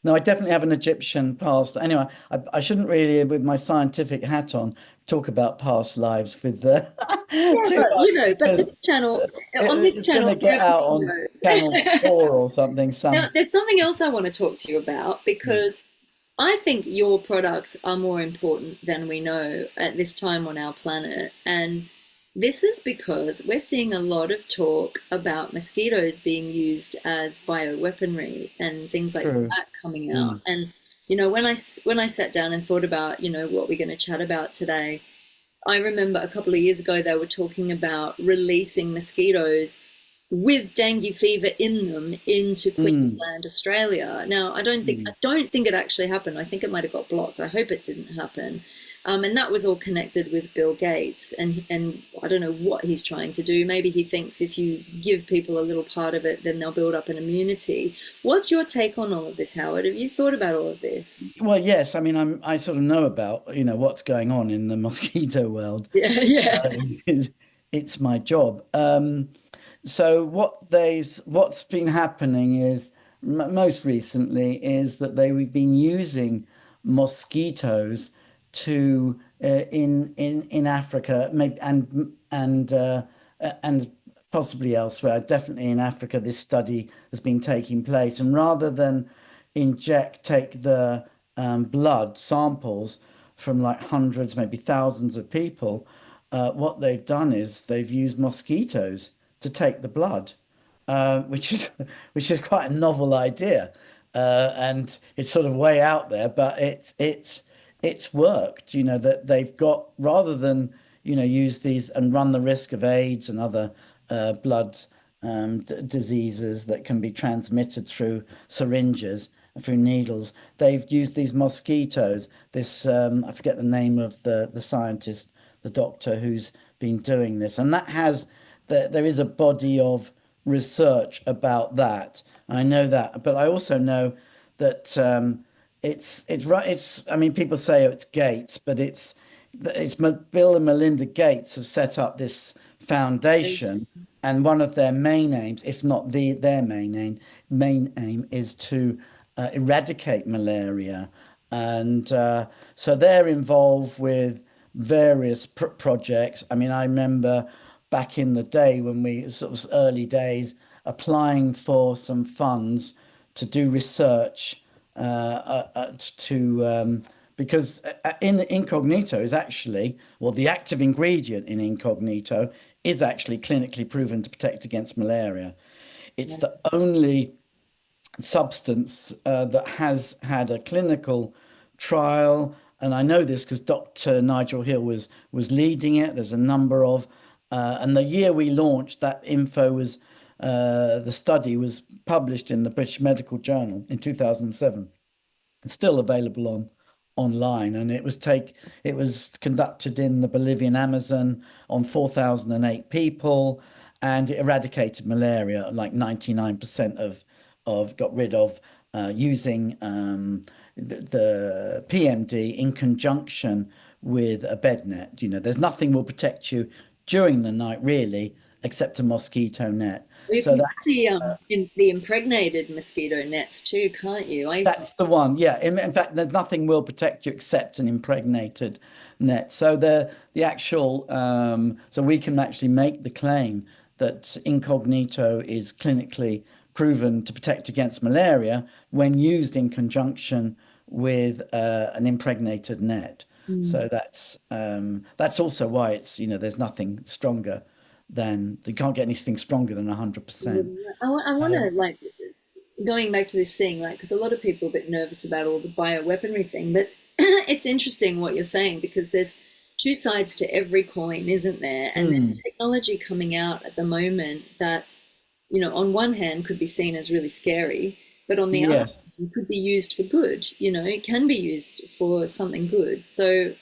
No, I definitely have an Egyptian past. Anyway, I shouldn't really, with my scientific hat on, talk about past lives with yeah, too but much but because this channel, on this it's going to channel, get out everything on Channel goes. 4 or something. Now, Some. there's something else I want to talk to you about because I think your products are more important than we know at this time on our planet. And this is because we're seeing a lot of talk about mosquitoes being used as bioweaponry and things like True. that coming out. Mm. And when I sat down and thought about what we're going to chat about today, I remember a couple of years ago they were talking about releasing mosquitoes with dengue fever in them into Mm. Queensland, Australia. Now, I Mm. don't think it actually happened. I think it might have got blocked. I hope it didn't happen. And that was all connected with Bill Gates, and I don't know what he's trying to do. Maybe he thinks if you give people a little part of it, then they'll build up an immunity. What's your take on all of this, Howard? Have you thought about all of this? Well, yes. I mean, I sort of know about what's going on in the mosquito world. Yeah, yeah. Uh, it's my job. So what's been happening is most recently is that we've been using mosquitoes to in Africa, maybe and possibly elsewhere. Definitely in Africa, this study has been taking place, and rather than take the blood samples from like hundreds, maybe thousands of people, what they've done is they've used mosquitoes to take the blood, which is which is quite a novel idea, and it's sort of way out there, but it's worked. That they've got rather than use these and run the risk of AIDS and other blood d diseases that can be transmitted through syringes, through needles. They've used these mosquitoes. This I forget the name of the scientist, the doctor who's been doing this, and there is a body of research about that. I know that, but I also know that it's right. It's I mean, people say it's Gates, but it's Bill and Melinda Gates have set up this foundation, and one of their main aims, if not their main aim is to eradicate malaria, and so they're involved with various projects. I mean, I remember back in the day when we sort of early days applying for some funds to do research to because in Incognito is actually, well, the active ingredient in Incognito is actually clinically proven to protect against malaria. It's the only substance that has had a clinical trial, and I know this because Dr. Nigel Hill was leading it. There's a number of, and the year we launched, that info was the study was published in the British Medical Journal in 2007. It's still available online, and it was conducted in the Bolivian Amazon on 4,008 people, and it eradicated malaria. Like 99% of got rid of using the PMD in conjunction with a bed net. There's nothing will protect you during the night really, except a mosquito net. You So can get the impregnated mosquito nets too, can't you? I used to. that's the one. Yeah. In fact, there's nothing will protect you except an impregnated net. So the actual so we can actually make the claim that Incognito is clinically proven to protect against malaria when used in conjunction with an impregnated net. Mm. So that's also why it's, there's nothing stronger than you can't get anything stronger than 100%. I want Um, to like going back to this thing, like, because a lot of people are a bit nervous about all the bioweaponry thing, but it's interesting what you're saying because there's two sides to every coin, isn't there? And there's mm, technology coming out at the moment that, on one hand could be seen as really scary, but on the other yes. hand could be used for good. It can be used for something good. So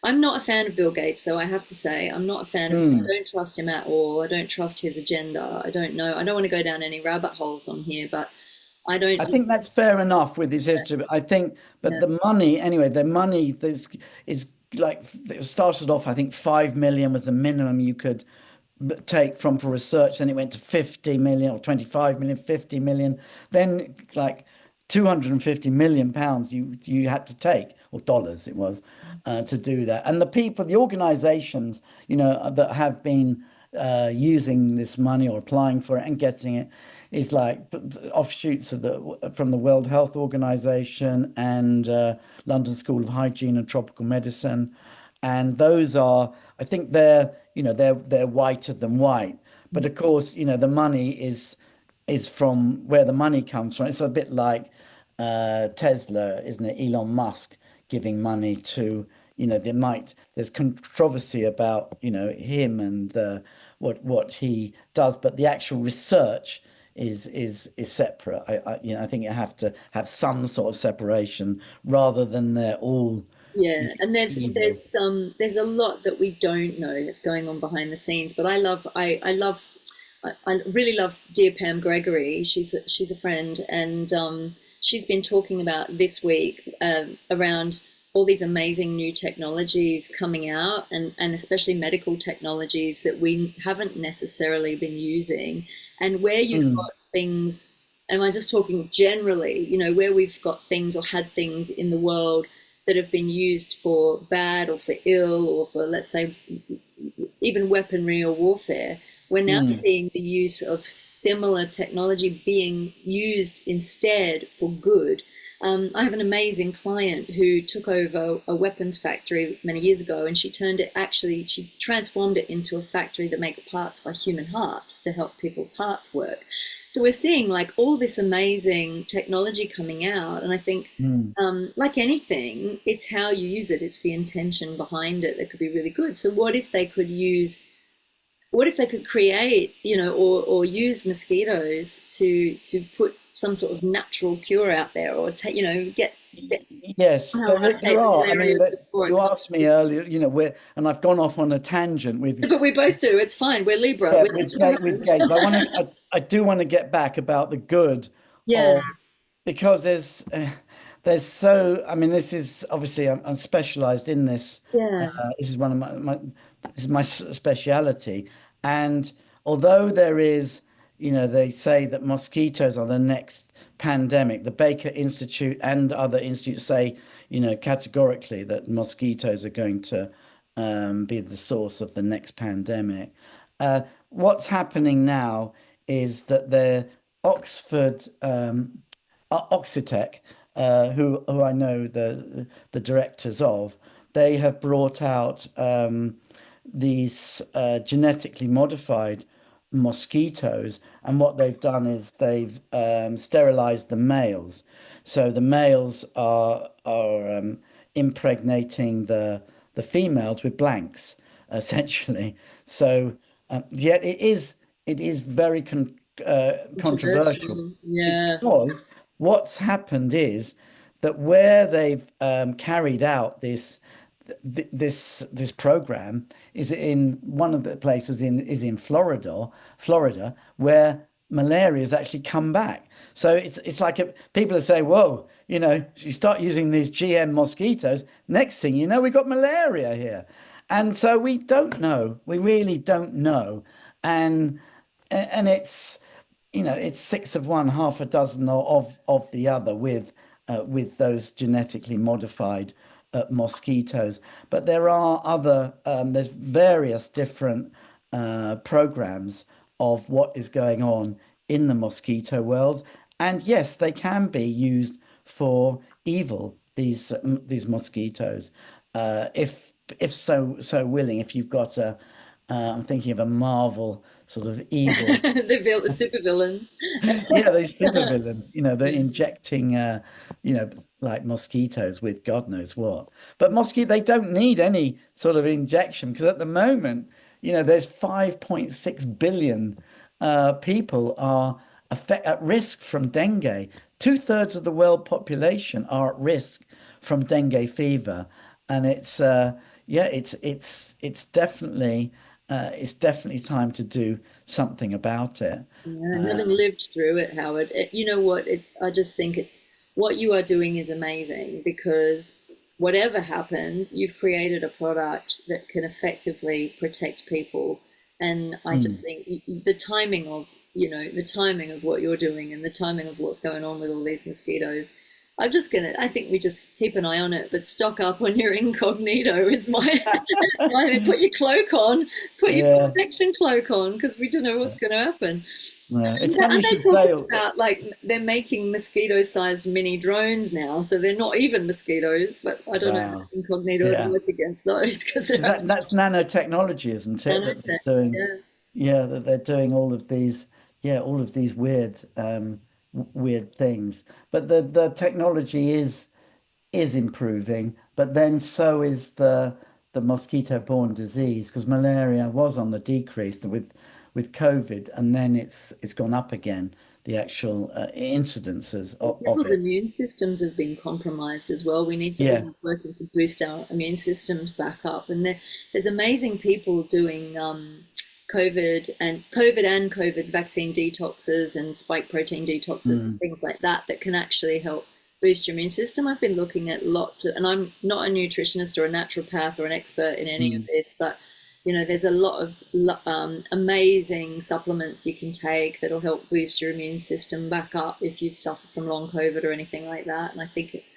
I'm not a fan of Bill Gates, though, I have to say. I'm not a fan of him. I Mm. don't trust him at all. I don't trust his agenda. I don't know. I don't want to go down any rabbit holes on here, but I don't. I think that's fair enough with his history. But I think, but Yeah, the money, anyway, the money is like it started off, I think 5 million was the minimum you could take from for research. Then it went to 50 million or 25 million, 50 million. Then like 250 million pounds you had to take, or dollars it was, to do that. And the people, the organizations, that have been using this money or applying for it and getting it is like offshoots of from the World Health Organization and London School of Hygiene and Tropical Medicine. And those are, I think they're whiter than white. But of course, the money is from where the money comes from. It's a bit like Tesla, isn't it? Elon Musk giving money to, there's controversy about, him and what he does, but the actual research is separate. I think you have to have some sort of separation rather than they're all yeah. And there's evil. there's some there's a lot that we don't know that's going on behind the scenes. But I really love dear Pam Gregory. She's a friend, and she's been talking about this week around all these amazing new technologies coming out, and especially medical technologies that we haven't necessarily been using, and where you've Mm, got things. Am I just talking generally? Where we've got things or had things in the world that have been used for bad or for ill or for, let's say, even weaponry or warfare, we're now mm, seeing the use of similar technology being used instead for good. I have an amazing client who took over a weapons factory many years ago, and she transformed it into a factory that makes parts for human hearts to help people's hearts work. So we're seeing like all this amazing technology coming out, and I think, mm. like anything, it's how you use it. It's the intention behind it that could be really good. So what if they could create, or use mosquitoes to put some sort of natural cure out there, or get Yes, somehow there eradicate are. I malaria mean, before it you comes. asked me earlier, where, and I've gone off on a tangent with, But we both do. It's fine. We're Libra. yeah, That's what with happens. gays. But I do want to get back about the good Yeah, of, because there's so, I mean, this is obviously I'm specialized in this. yeah. This is one of this is my speciality. And although there is, they say that mosquitoes are the next pandemic, the Baker Institute and other institutes say, categorically that mosquitoes are going to be the source of the next pandemic. What's happening now is that the Oxford Oxitec, who I know the directors of, they have brought out these genetically modified mosquitoes, and what they've done is they've sterilized the males. So the males are impregnating the females with blanks, essentially. So yet it is very controversial Controversial. Yeah. because what's happened is that where they've carried out this program is in one of the places in Florida, where malaria has actually come back. So it's like people are saying, "Whoa, you start using these GM mosquitoes. Next thing you know, we've got malaria here." And so we don't know. We really don't know. And it's six of one, half a dozen of the other with those genetically modified mosquitoes. But there are there's various different programs of what is going on in the mosquito world. And yes, they can be used for evil, these mosquitoes. if so willing, if you've got I'm thinking of a Marvel sort of evil. The super villains. Yeah, these supervillains, they're Yeah. injecting, you know, like mosquitoes with God knows what. But they don't need any sort of injection because at the moment, there's 5.6 billion people are at risk from dengue. Two-thirds of the world population are at risk from dengue fever, and yeah, it's definitely time to do something about it. Yeah, and Uh, having lived through it, Howard, you know what? I just think it's what you are doing is amazing because whatever happens, you've created a product that can effectively protect people. And I just mm. think the timing of, the timing of what you're doing and the timing of what's going on with all these mosquitoes. I think we just keep an eye on it, but stock up on your incognito is that's my, put your cloak on, put your Yeah, protection cloak on, because we don't know what's going to happen. yeah. It's And funny you aren't they should say. talking about like they're making mosquito-sized mini drones now? So they're not even mosquitoes, but I don't know if Wow. Incognito would Yeah. work against those because they're That's nanotechnology, isn't it? That nanotech. they're doing, Yeah. yeah, that they're doing all of these, yeah, all of these weird things. But the technology is improving, but then so is the mosquito-borne disease because malaria was on the decrease with COVID, and then it's gone up again, the actual incidences Well, of people's it. immune systems have been compromised as well. We need to all Yeah. be working to boost our immune systems back up. And there's amazing people doing COVID vaccine detoxes and spike protein detoxes and Mm, things like that that can actually help boost your immune system. I've been looking at lots of, and I'm not a nutritionist or a naturopath or an expert in any of mm. this, but there's a lot of amazing supplements you can take that'll help boost your immune system back up if you've suffered from long COVID or anything like that. And I think it's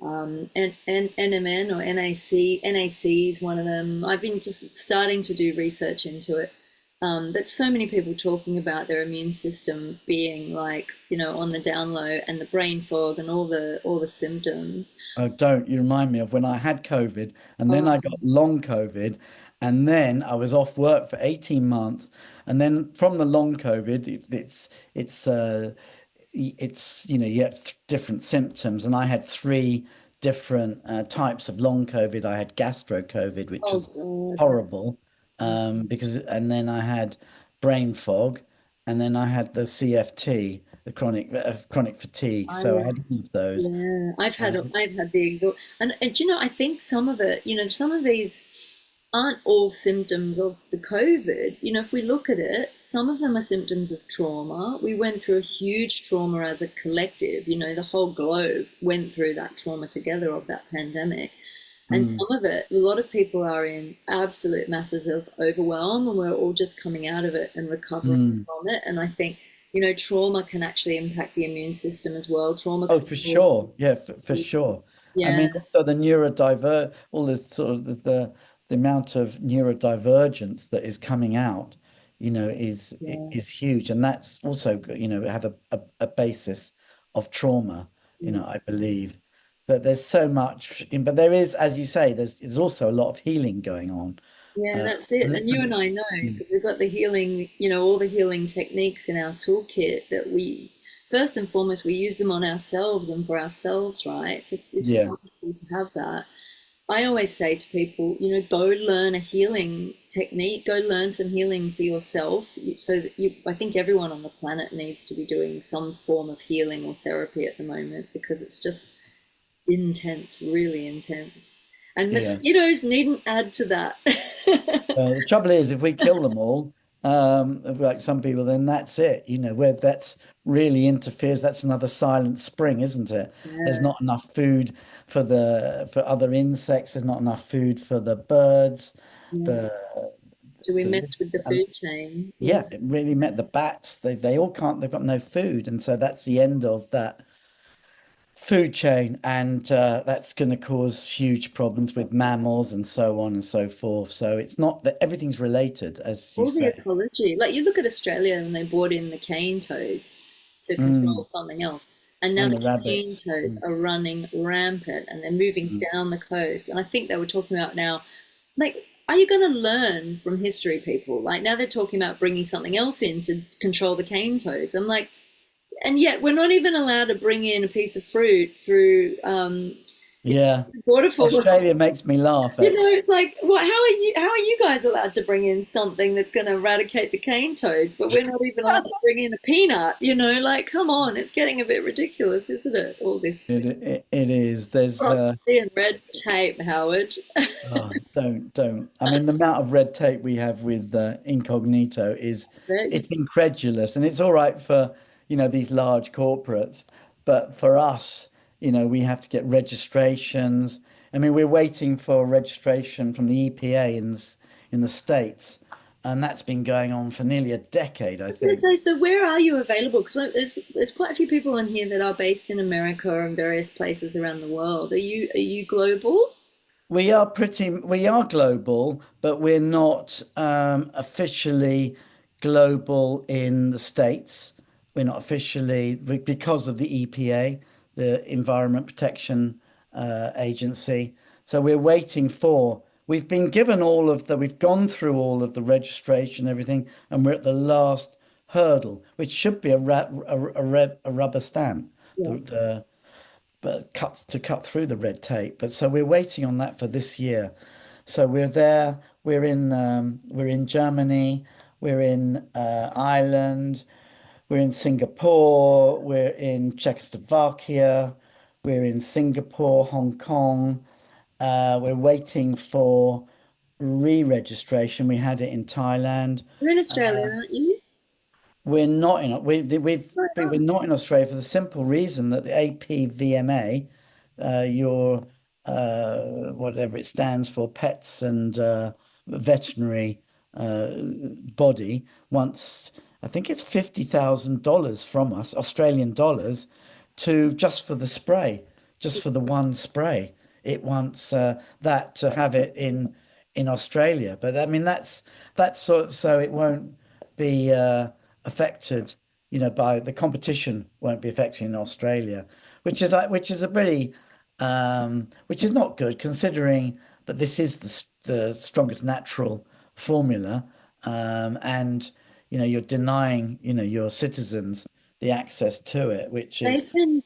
NMN or NAC. NAC is one of them. I've been just starting to do research into it. But so many people talking about their immune system being like, on the down low and the brain fog and all the symptoms. Oh, don't you remind me of when I had COVID and then I Oh, got long COVID and then I was off work for 18 months. And then from the long COVID, you have different symptoms. And I had three different types of long COVID. I had gastro COVID, which oh was God. horrible and then I had brain fog and then I had the CFT, the chronic fatigue. I So I had all of those. Yeah, I've had Um, I've had the exhaust, and I think some of it, some of these aren't all symptoms of the COVID. If we look at it, some of them are symptoms of trauma. We went through a huge trauma as a collective. The whole globe went through that trauma together of that pandemic. And mm. some of it, a lot of people are in absolute masses of overwhelm, and we're all just coming out of it and recovering Mm. from it. And I think, trauma can actually impact the immune system as well. Trauma Oh, can for cause, sure. Yeah, for sure. I yeah, mean, also the all the sort of the amount of neurodivergence that is coming out, yeah, is huge, and that's also, have a basis of trauma, mm, I believe. But there's so much, but there is, as you say, there's also a lot of healing going on, yeah, uh, that's it. and, And you and and it's I know mm, because we've got the healing, all the healing techniques in our toolkit that first and foremost, we use them on ourselves and for ourselves, right? It's yeah, wonderful to have that. I always say to people, go learn a healing technique, go learn some healing for yourself. So that I think everyone on the planet needs to be doing some form of healing or therapy at the moment because it's just intense, really intense. And yeah. mosquitoes needn't add to that. The trouble is, if we kill them all, like some people, then that's it. Where that's really interferes. That's another silent spring, isn't it? There's Yeah, not enough food for other insects. There's not enough food for the birds. yeah. The So we the mess with the and food chain. Yeah. yeah, it really met the bats. They all can't. They've got no food, and so that's the end of that food chain, and that's going to cause huge problems with mammals and so on and so forth. So it's not that everything's related, as you All the say. ecology. Like you look at Australia and they brought in the cane toads to control Mm, something else. And now And the the cane rabbits. toads Mm, are running rampant and they're moving mm. down the coast. And I think they were talking about now, like, are you going to learn from history, people? Like, now they're talking about bringing something else in to control the cane toads. I'm like, and yet we're not even allowed to bring in a piece of fruit through Yeah. waterfalls. Australia makes me laugh. It's like, what? How are you guys allowed to bring in something that's going to eradicate the cane toads, but we're not even allowed to bring in a peanut? Like, come on, it's getting a bit ridiculous, isn't it? All this It is. There's bureaucracy and red tape, Howard. oh, don't. I mean, the amount of red tape we have with Incognito is it's incredulous, and it's all right for, these large corporates, but for us, we have to get registrations. I mean, we're waiting for registration from the EPA in the States, and that's been going on for nearly a decade, I I was going to think. say, so where are you available? Because there's quite a few people in here that are based in America and various places around the world. Are you global? We are global, but we're not officially global in the States. We're not officially because of the EPA, the Environment Protection Agency. So we've been given we've gone through all of the registration, everything, and we're at the last hurdle, which should be a rubber stamp. Yeah. The but cut through the red tape. But so we're waiting on that for this year. So we're there. We're in Germany. We're in Ireland. We're in Singapore. We're in Czechoslovakia. We're in Singapore, Hong Kong. We're waiting for re-registration. We had it in Thailand. You're in Australia, aren't you? We're not in Right we're on. not in Australia for the simple reason that the APVMA, your whatever it stands for, pets and veterinary uh, body wants, I think it's $50,000 from us, Australian dollars, to just for the spray, just for the one spray. It wants that to have it in Australia, but I mean that's so it won't be affected, by the competition won't be affected in Australia, which is a really which is not good considering that this is the strongest natural formula, and you're denying your citizens the access to it, which is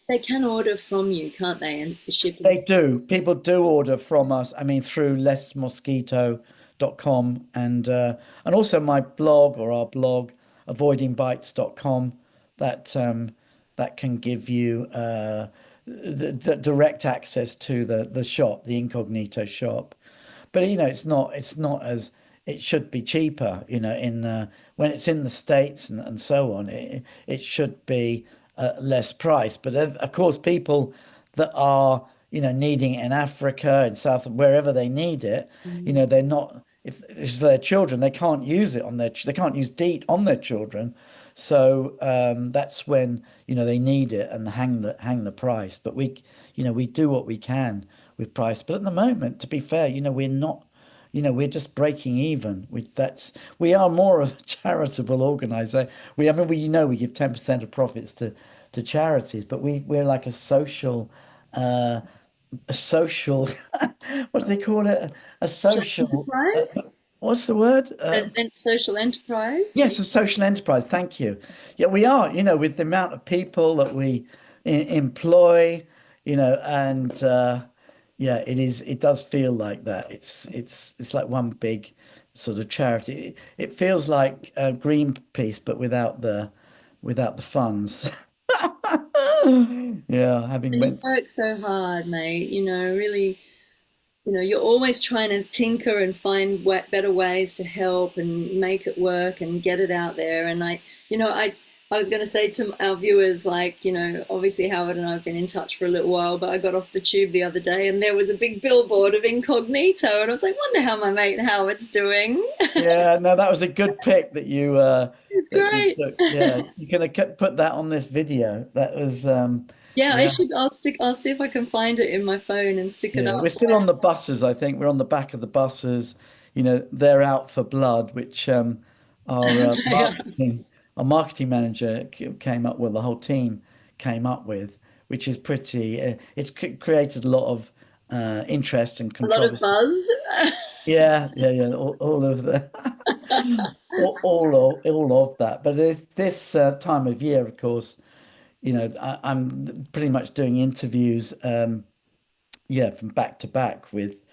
They can order from you, can't they? And ship they it. do. People do order from us. I mean, through lessmosquito.com and also my blog or our blog, avoidingbites.com, that that can give you the direct access to the shop, the Incognito shop. But it's not as it should be cheaper, in when it's in the States and so on, it should be less price. But of course, people that are, needing it in Africa and South, wherever they need it, Mm. they're not, if it's their children, they can't use it they can't use DEET on their children. So that's when, they need it and hang the price. But we do what we can with price. But at the moment, to be fair, we're not, we're just breaking even. We are more of a charitable organization. We give 10% of profits to charities, but we're like uh, a social, what do they call it? A social, Enterprise? what's the word? And social enterprise? Yes, a social enterprise. Thank you. Yeah, we are, with the amount of people that we employ, and yeah, it does feel like that. It's like one big sort of charity. It feels like Greenpeace, but without the funds. Yeah, having And you went. work so hard, mate. Really, you're always trying to tinker and find better ways to help and make it work and get it out there. And I was going to say to our viewers, like, obviously Howard and I have been in touch for a little while, but I got off the tube the other day and there was a big billboard of Incognito, and I was like, wonder how my mate Howard's doing. Yeah, no, that was a good pick It's that you great. took. Yeah, you can put that on this video. That was Yeah, I yeah. should. I'll see if I can find it in my phone and stick it Yeah, up. we're still on the buses, I think. We're on the back of the buses. They're out for blood, which our They are. marketing manager came up with, the whole team came up with. which is pretty. It's created a lot of interest and A lot of controversy. buzz. Yeah, yeah, yeah. All of the all of that. But this time of year, of course, I'm pretty much doing interviews, yeah, from back to back with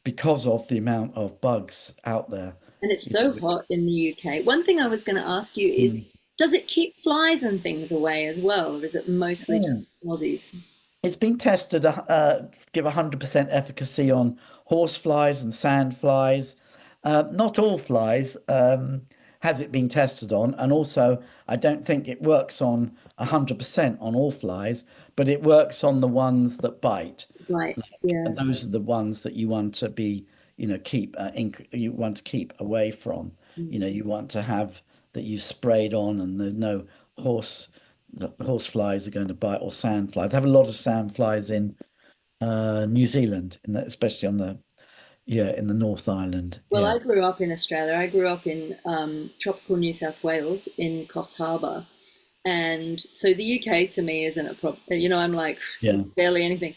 because of the amount of bugs out there. And it's You so know, which, hot in the UK. One thing I was going to ask you is, mm. does it keep flies and things away as well, or is it mostly Mm. just mozzies? It's been tested, give 100% efficacy on horse flies and sand flies. Not all flies has it been tested on, and also I don't think it works on 100% on all flies, but it works on the ones that bite. Right. And Yeah. those are the ones that you want to be, keep you want to keep away from. You want to have that you sprayed on, and there's no horse. The horse flies are going to bite or sand flies. They have a lot of sand flies in New Zealand, especially on the in the North Island. Well, Yeah, I grew up in Australia. I grew up in tropical New South Wales in Coffs Harbour. And so the UK to me isn't a problem. I'm like, yeah, it's barely anything.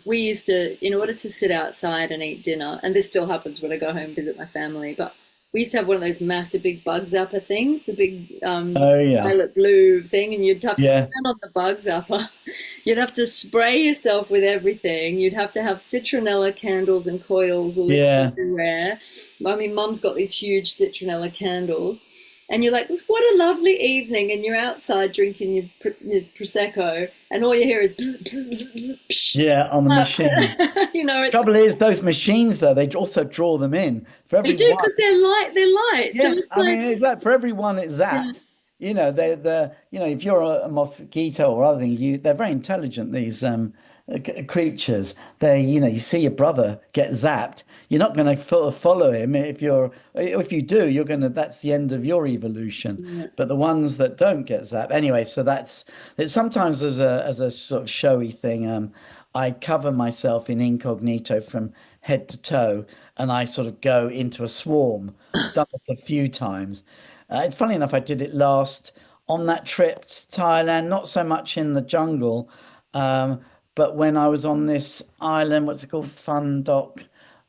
We used to, in order to sit outside and eat dinner, and this still happens when I go home and visit my family, but we used to have one of those massive big bug zapper things, the big oh yeah, violet blue thing, and you'd have to yeah, turn on the bug zapper. You'd have to spray yourself with everything. You'd have to have citronella candles and coils lit yeah, everywhere. I mean, Mum's got these huge citronella candles. And you're like, what a lovely evening, and you're outside drinking your prosecco, and all you hear is bzz, bzz, bzz, bzz, psh, yeah, on the machine. slap. It's Trouble is, those machines though, they also draw them in for they every do one. because they're light. They're light, so Yeah, it's I like, mean, it's like for everyone it yeah, zaps. If you're a mosquito or other thing, they're very intelligent, these creatures. You see your brother get zapped. You're not going to follow him if you do, that's the end of your evolution. yeah. But the ones that don't get zapped, anyway, so that's it. Sometimes as a sort of showy thing, I cover myself in incognito from head to toe, and I sort of go into a swarm. I've done it a few times. And funny enough, I did it last on that trip to Thailand, not so much in the jungle, um, but when I was on this island, what's it called? Fun Doc.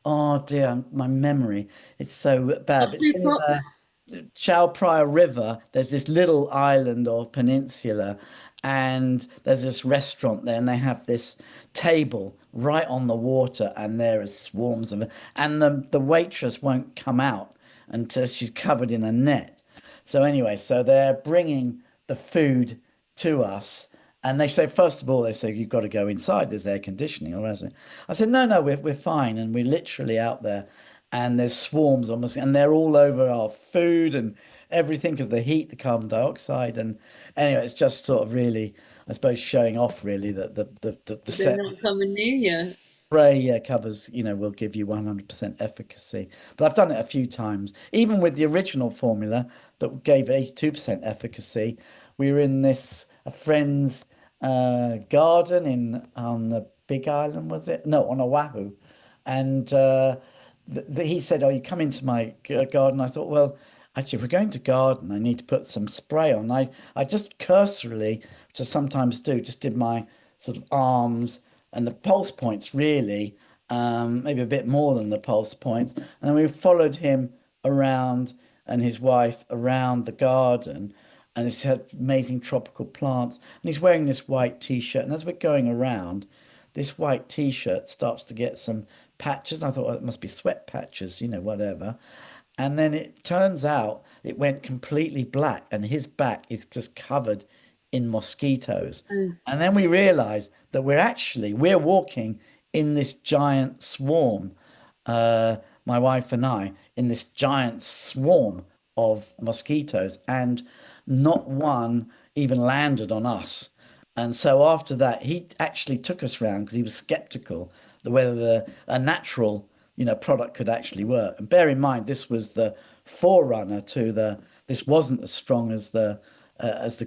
Oh dear, my memory. It's so bad. But it's Country in pop. Chao Phraya River. There's this little island or peninsula, and there's this restaurant there, and they have this table right on the water, and there is swarms of it. And the waitress won't come out until she's covered in a net. So anyway, so they're bringing the food to us. And they say, first of all, they say, you've got to go inside. There's air conditioning. Or else. I said, no, no, we're fine. And we're literally out there. And there's swarms almost, and they're all over our food and everything because the heat, the carbon dioxide. And anyway, it's just sort of really, I suppose, showing off really that the They're set not coming near you. spray covers, will give you 100% efficacy. But I've done it a few times. Even with the original formula that gave 82% efficacy, we were in a friend's garden on the Big Island, was it? No, on Oahu. And he said, "Oh, you come into my garden." I thought, well, actually, if we're going to garden, I need to put some spray on. I just cursorily, which I sometimes do, just did my sort of arms and the pulse points, really, maybe a bit more than the pulse points. And then we followed him around and his wife around the garden. And it's had amazing tropical plants. And he's wearing this white t-shirt. And as we're going around, this white t-shirt starts to get some patches. I thought, oh, it must be sweat patches, whatever. And then it turns out it went completely black, and his back is just covered in mosquitoes. Mm. And then we realized that we're walking in this giant swarm, my wife and I, in this giant swarm of mosquitoes, and not one even landed on us. And so after that, he actually took us round because he was skeptical that whether a natural, product could actually work. And bear in mind, this was the forerunner to this wasn't as strong as the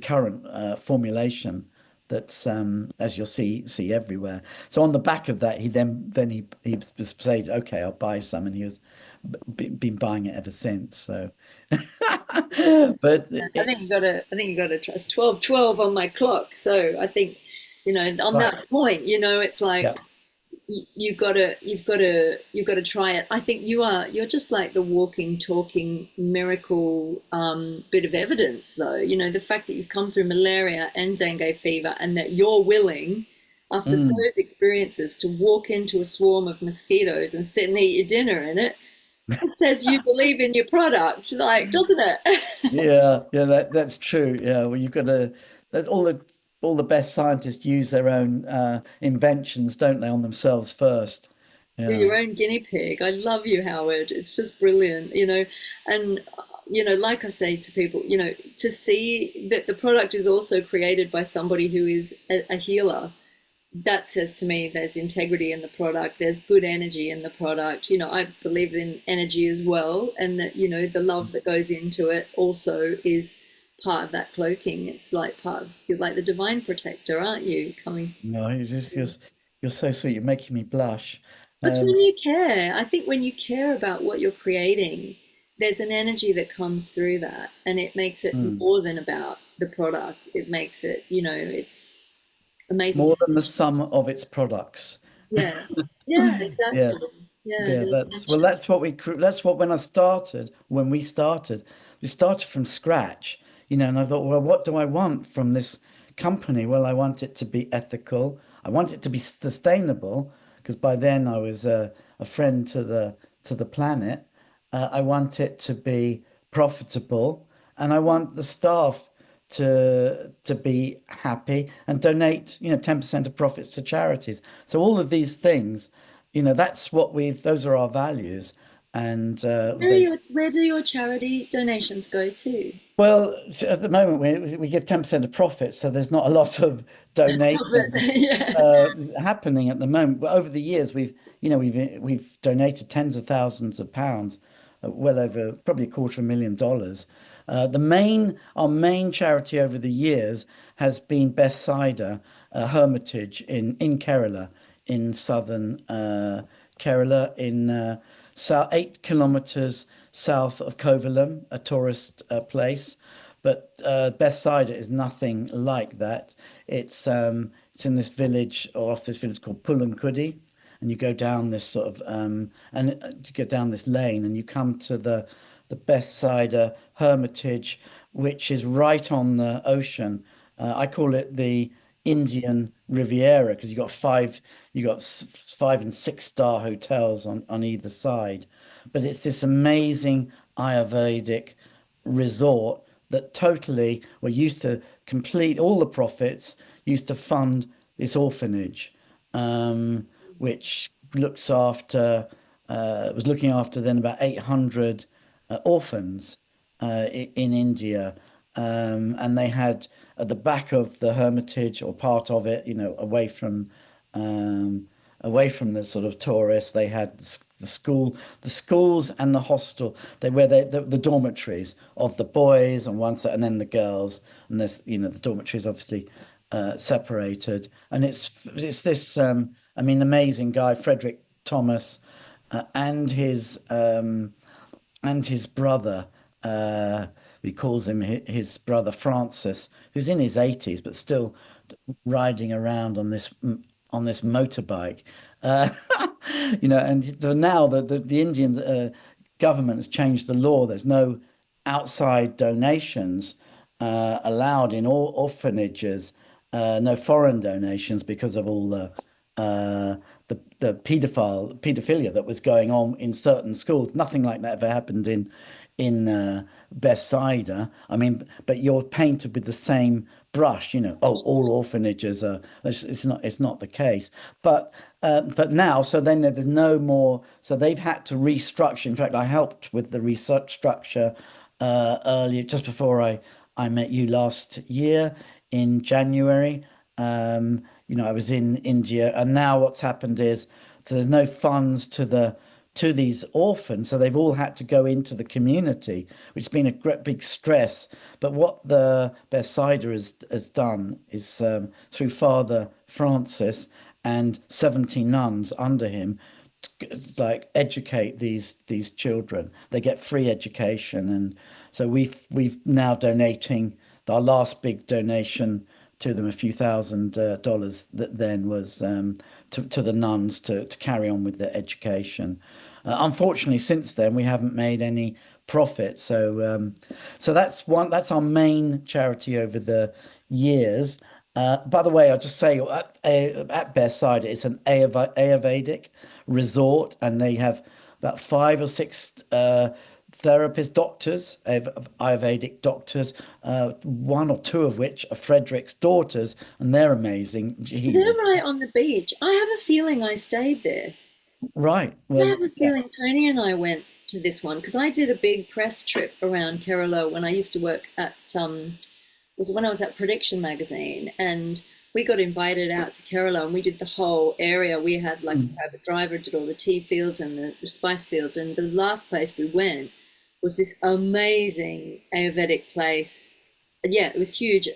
current formulation that's as you'll see everywhere. So on the back of that, he was saying, okay, I'll buy some, and he was been buying it ever since. So, but I think you gotta. I think you gotta trust 12:12 on my clock. So I think, on Right. that point, it's like Yeah. you've got to try it. I think you're just like the walking, talking miracle bit of evidence, though. The fact that you've come through malaria and dengue fever, and that you're willing, after Mm. those experiences, to walk into a swarm of mosquitoes and sit and eat your dinner in it. It says you believe in your product, like, doesn't it? Yeah, yeah, that's true. Yeah, well, you've got to. That all the best scientists use their own inventions, don't they, on themselves first? You're Yeah. your own guinea pig. I love you, Howard. It's just brilliant. And like I say to people, to see that the product is also created by somebody who is a healer, that says to me there's integrity in the product, there's good energy in the product. I believe in energy as well, and that, the love that goes into it also is part of that cloaking. It's like part of, you're like the divine protector, aren't you? Coming. No, you're so sweet. You're making me blush. That's when Um, you care. I think when you care about what you're creating, there's an energy that comes through that, and it makes it mm. more than about the product. It makes it, it's amazing More than the potential. sum of its products. Yeah. Yeah, Yeah. exactly. Yeah, Yeah, no, that's what that's what when we started from scratch, and I thought, well, what do I want from this company? Well, I want it to be ethical. I want it to be sustainable because by then I was a friend to the planet. I want it to be profitable, and I want the staff to be happy and donate, 10% of profits to charities. So all of these things, that's what those are our values. And where do your charity donations go to? well, so at the moment we give 10% of profits, so there's not a lot of donations Profit. Yeah. uh, happening at the moment. But over the years, we've donated tens of thousands of pounds, well over probably $250,000. Our main charity over the years has been Bethsaida Hermitage in Kerala, in southern Kerala, in south 8 kilometers south of Kovalam, a tourist place. But Bethsaida is nothing like that. It's in this village or off this village called Pullankudi, and you go down this sort of you go down this lane, and you come to the Bethsaida Hermitage, which is right on the ocean. I call it the Indian Riviera because you got 5 and 6 star hotels on either side, but it's this amazing Ayurvedic resort that totally were used to complete all the profits, used to fund this orphanage, which looks after was looking after then about 800 orphans in India. And they had at the back of the Hermitage or part of it, um, away from the sort of tourists, they had the schools and the hostel. They were the dormitories of the boys on one side, and then the girls. And this, the dormitories obviously separated. And it's this, I mean, amazing guy, Frederick Thomas, uh, and his um, and his brother. Uh, he calls him his brother Francis, who's in his 80s but still riding around on this motorbike. Uh, and now the Indian government has changed the law. There's no outside donations allowed in all orphanages, no foreign donations because of all uh, the pedophilia that was going on in certain schools. Nothing like that ever happened in Bethsaida. I mean, but you're painted with the same brush, oh, all orphanages are. It's not the case. But now, so then there's no more. So they've had to restructure. In fact, I helped with the research structure earlier, just before I met you last year in January. I was in India, and now what's happened is there's no funds to these orphans, so they've all had to go into the community, which has been a great big stress. But what the Bethsaida has done is through Father Francis and 70 nuns under him, like educate these children. They get free education, and so we've now donating our last big donation to them, a few thousand dollars that then was to the nuns to carry on with their education. Unfortunately, since then we haven't made any profit. So that's one. That's our main charity over the years. By the way, I'll just say at Bearside, it's an Ayurvedic resort, and they have about five or six therapist doctors, Ayurvedic doctors, one or two of which are Frederick's daughters, and they're amazing. They're Jesus. right on the beach. I have a feeling I stayed there. Right. I Well, have a yeah. feeling Tony and I went to this one because I did a big press trip around Kerala when I used to work at was when I was at Prediction magazine, and we got invited out to Kerala and we did the whole area. We had like a Mm. private driver, did all the tea fields and the spice fields, and the last place we went was this amazing Ayurvedic place. Yeah, it was huge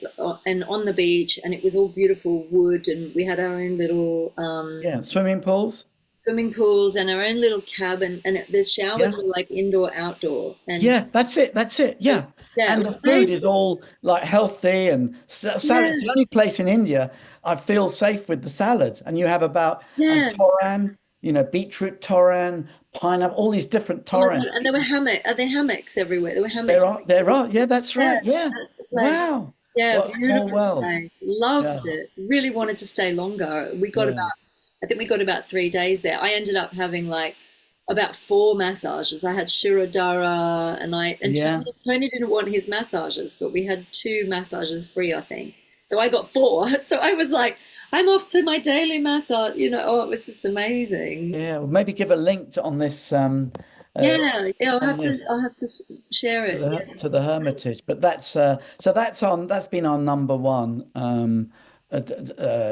and on the beach, and it was all beautiful wood, and we had our own little Yeah. Swimming pools. swimming pools and our own little cabin, and the showers Yeah. were like indoor, outdoor, and Yeah, that's it. That's it. it was, Yeah. yeah, it And was the food is amazing. all like healthy and salad. It's Yeah, the only place in India I feel safe with the salads. And you have about and yeah. toran, beetroot toran, pineapple, all these different Oh my torrents. God, and there were there hammocks everywhere. There were There hammocks. are, there are. Yeah, that's Yeah, right. Yeah. that's the place. Wow. Yeah, What a small beautiful world. place. Loved Yeah. it. Really wanted to stay longer. Yeah. I think we got about 3 days there. I ended up having like about four massages. I had Shirodara and Yeah. Tony didn't want his massages, but we had two massages free, I think. So I got four. So I was like, I'm off to my daily massage. Oh, it was just amazing. Yeah. Well, maybe give a link on this uh Yeah, yeah, on this. I'll have to share To it. the Yeah. to the Hermitage, but that's been our number one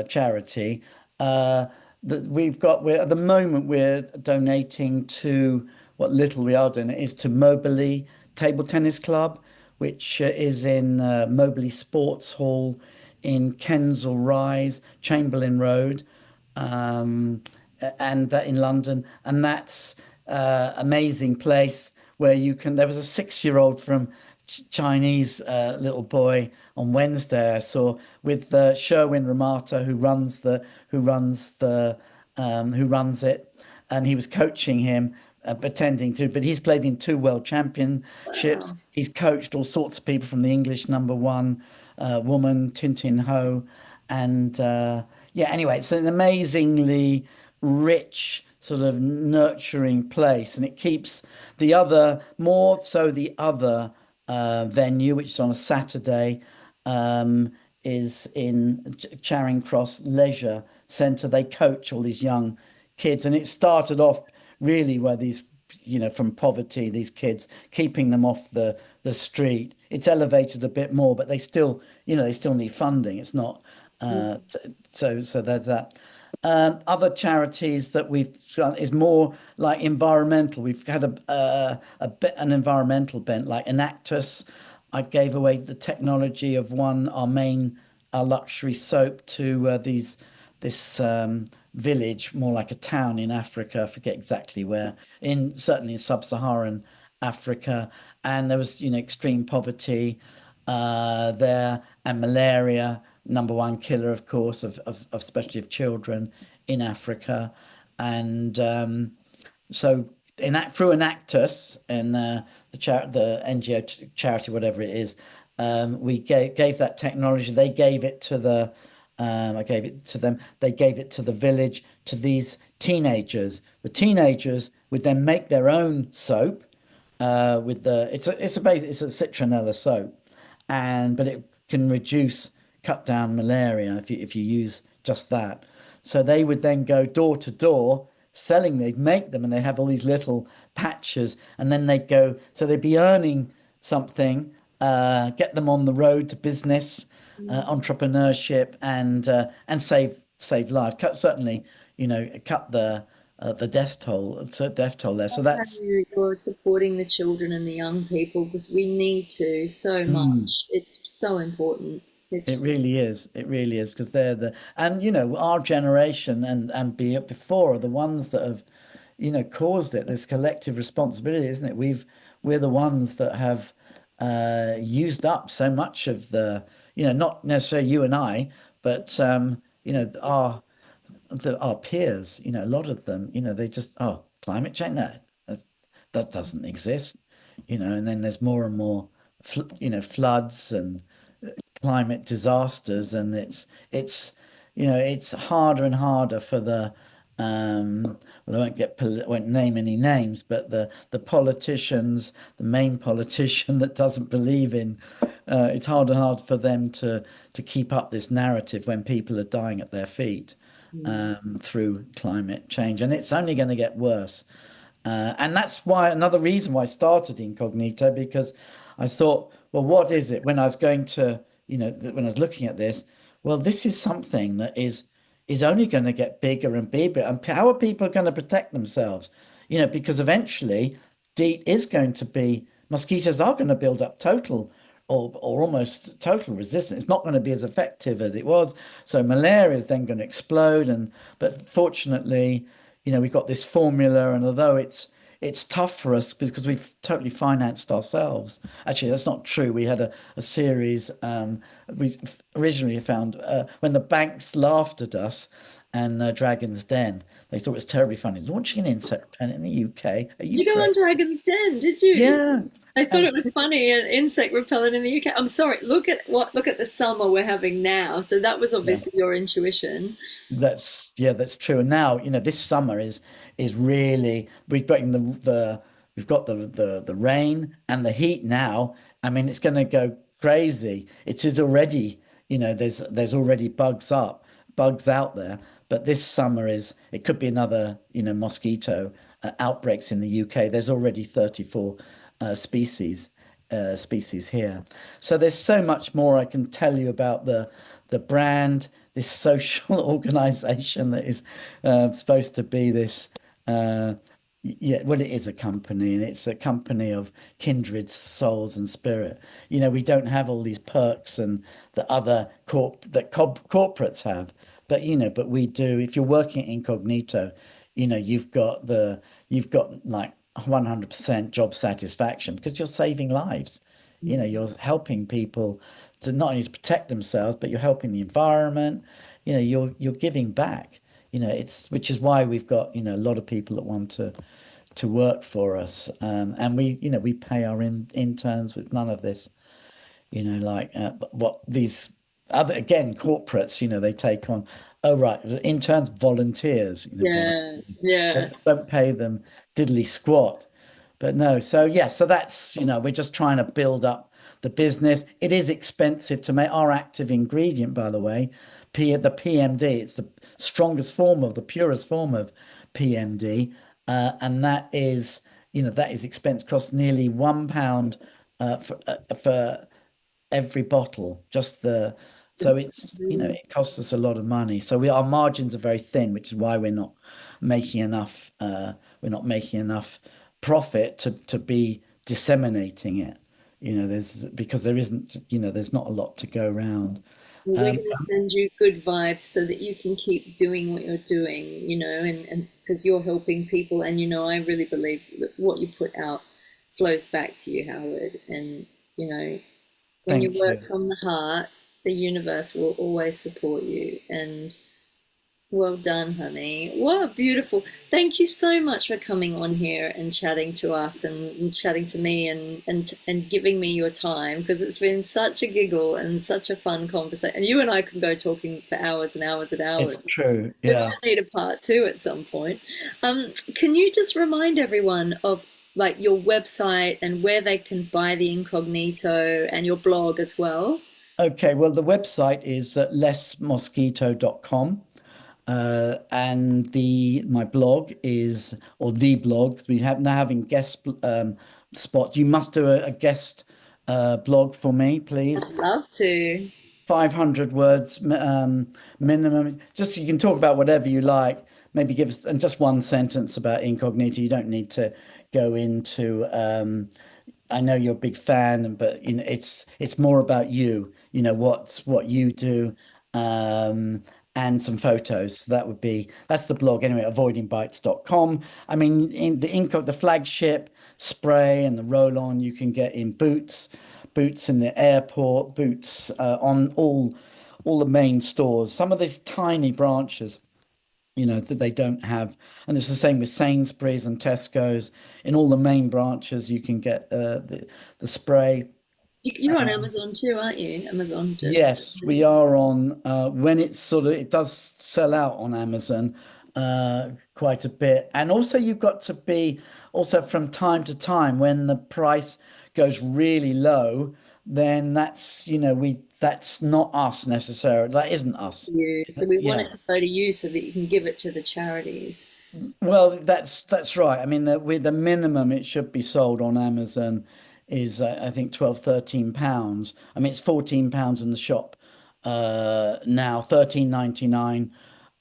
charity. Uh, that we're at the moment we're donating to what little we are doing is to Moberly Table Tennis Club, which is in Moberly Sports Hall in Kensal Rise, Chamberlain Road, um, and that in London, and that's amazing place where you can. There was a 6-year-old from Chinese little boy on Wednesday I saw with Sherwin Ramata who runs it, and he was coaching him. Pretending to, but he's played in two world championships. Wow. He's coached all sorts of people from the English number one woman, Tintin Ho, and yeah, anyway, it's an amazingly rich, sort of nurturing place, and it keeps the other venue, which is on a Saturday, um, is in Charing Cross Leisure Centre. They coach all these young kids, and it started off really where these, from poverty, these kids, keeping them off the street. It's elevated a bit more, but they still need funding. It's not so there's that. Other charities that we've done is more like environmental. We've had an environmental bent, like Enactus. I gave away the technology of our luxury soap to this village, more like a town in Africa. I forget exactly where. Certainly in sub-Saharan Africa, and there was extreme poverty there, and malaria, number one killer, of course, of especially of children in Africa, and so through Enactus and the NGO charity, whatever it is, we gave that technology. They gave it to I gave it to them. They gave it to the village, to these teenagers. The teenagers would then make their own soap with it's a citronella soap, but it can cut down malaria if you use just that. So they would then go door to door selling. They'd make them, and they have all these little patches, and then they'd go. So they'd be earning something, get them on the road to business, entrepreneurship, and save lives. Certainly, cut the death toll there. So How that's. you're supporting the children and the young people because we need to so Mm. much. It's so important. It's It just, really is. It really is because and our generation and be it before are the ones that have, caused it. This collective responsibility, isn't it? We're the ones that have used up so much of the, not necessarily you and I, but our peers, a lot of them, they just, oh, climate change, no, that doesn't exist, and then there's more and more, floods and climate disasters, and it's harder and harder for well, I won't name any names, but the politicians, the main politician that doesn't believe in, it's hard and hard for them to keep up this narrative when people are dying at their feet Mm. through climate change, and it's only going to get worse. And that's why another reason why I started Incognito, because I thought, well, what is it when I was going to, when I was looking at this, well, this is something that is only going to get bigger and bigger. And how are people going to protect themselves? Because eventually DEET is going to be, mosquitoes are going to build up total or almost total resistance. It's not going to be as effective as it was. So malaria is then going to explode. But fortunately, we've got this formula, and although it's tough for us because we've totally financed ourselves. Actually, that's not true. We had a series we originally found when the banks laughed at us and Dragon's Den. They thought it was terribly funny. Launching an insect repellent in the UK. Are Did you you go on crazy? Dragon's Den? Did you? Yeah. I thought And it was funny, an insect repellent in the UK. I'm sorry. Look at the summer we're having now. So that was yeah. obviously your intuition. That's true. And now, this summer is really we've got the rain and the heat now. I mean, it's going to go crazy. It is already, there's already bugs out there. But this summer it could be another, mosquito outbreaks in the UK. There's already 34 species here. So there's so much more I can tell you about the brand, this social organization that is supposed to be this. Yeah, well, it is a company, and it's a company of kindred souls and spirit. We don't have all these perks and the other corporates have, but we do. If you're working at Incognito, you've got like 100% job satisfaction because you're saving lives. You're helping people to not only to protect themselves, but you're helping the environment. You're giving back. It's which is why we've got a lot of people that want to work for us, and we pay our interns with none of this. Like what these other again corporates, they take on. Oh right, interns, volunteers. Yeah, yeah. Don't pay them diddly squat. But no, so yeah, so that's, we're just trying to build up the business. It is expensive to make our active ingredient, by the way, the PMD. It's the strongest form of the purest form of PMD. And that is expense costs nearly £1 for every bottle. So it costs us a lot of money. So our margins are very thin, which is why making enough we're not making enough profit to be disseminating it. Because there isn't, there's not a lot to go around. Well, we're Um, going to send you good vibes so that you can keep doing what you're doing, and because you're helping people, and I really believe that what you put out flows back to you, Howard. And you know, when you thank work you. from the heart, the universe will always support you. And well done, honey. What beautiful. Thank you so much for coming on here and chatting to us and chatting to me and giving me your time because it's been such a giggle and such a fun conversation. And you and I can go talking for hours and hours and hours. It's true. We Yeah. might need a part two at some point. Can you just remind everyone of like your website and where they can buy the Incognito and your blog as well? Okay. Well, the website is lessmosquito.com. And my blog is, or the blog, we have now having guest spots. You must do a guest blog for me, please. I'd love to. 500 words minimum. Just you can talk about whatever you like. Maybe give us and just one sentence about Incognito. You don't need to go into. I know you're a big fan, but it's more about you. What you do, and some photos. So that's the blog anyway. Avoidingbites.com. I mean, in the flagship spray and the roll-on you can get in Boots. Boots in the airport, Boots on all the main stores. Some of these tiny branches, that they don't have, and it's the same with Sainsbury's and Tesco's. In all the main branches, you can get the spray. You're on Amazon too, aren't you? Amazon. Yes, we are on when it's it does sell out on Amazon quite a bit. And also you've got to be also from time to time when the price goes really low, then that's not us necessarily. That isn't us. You. So we want Yeah. it to go to you so that you can give it to the charities. Well, that's right. I mean, with the minimum it should be sold on Amazon is I think 12, £13. I mean, it's £14 in the shop now, 13.99.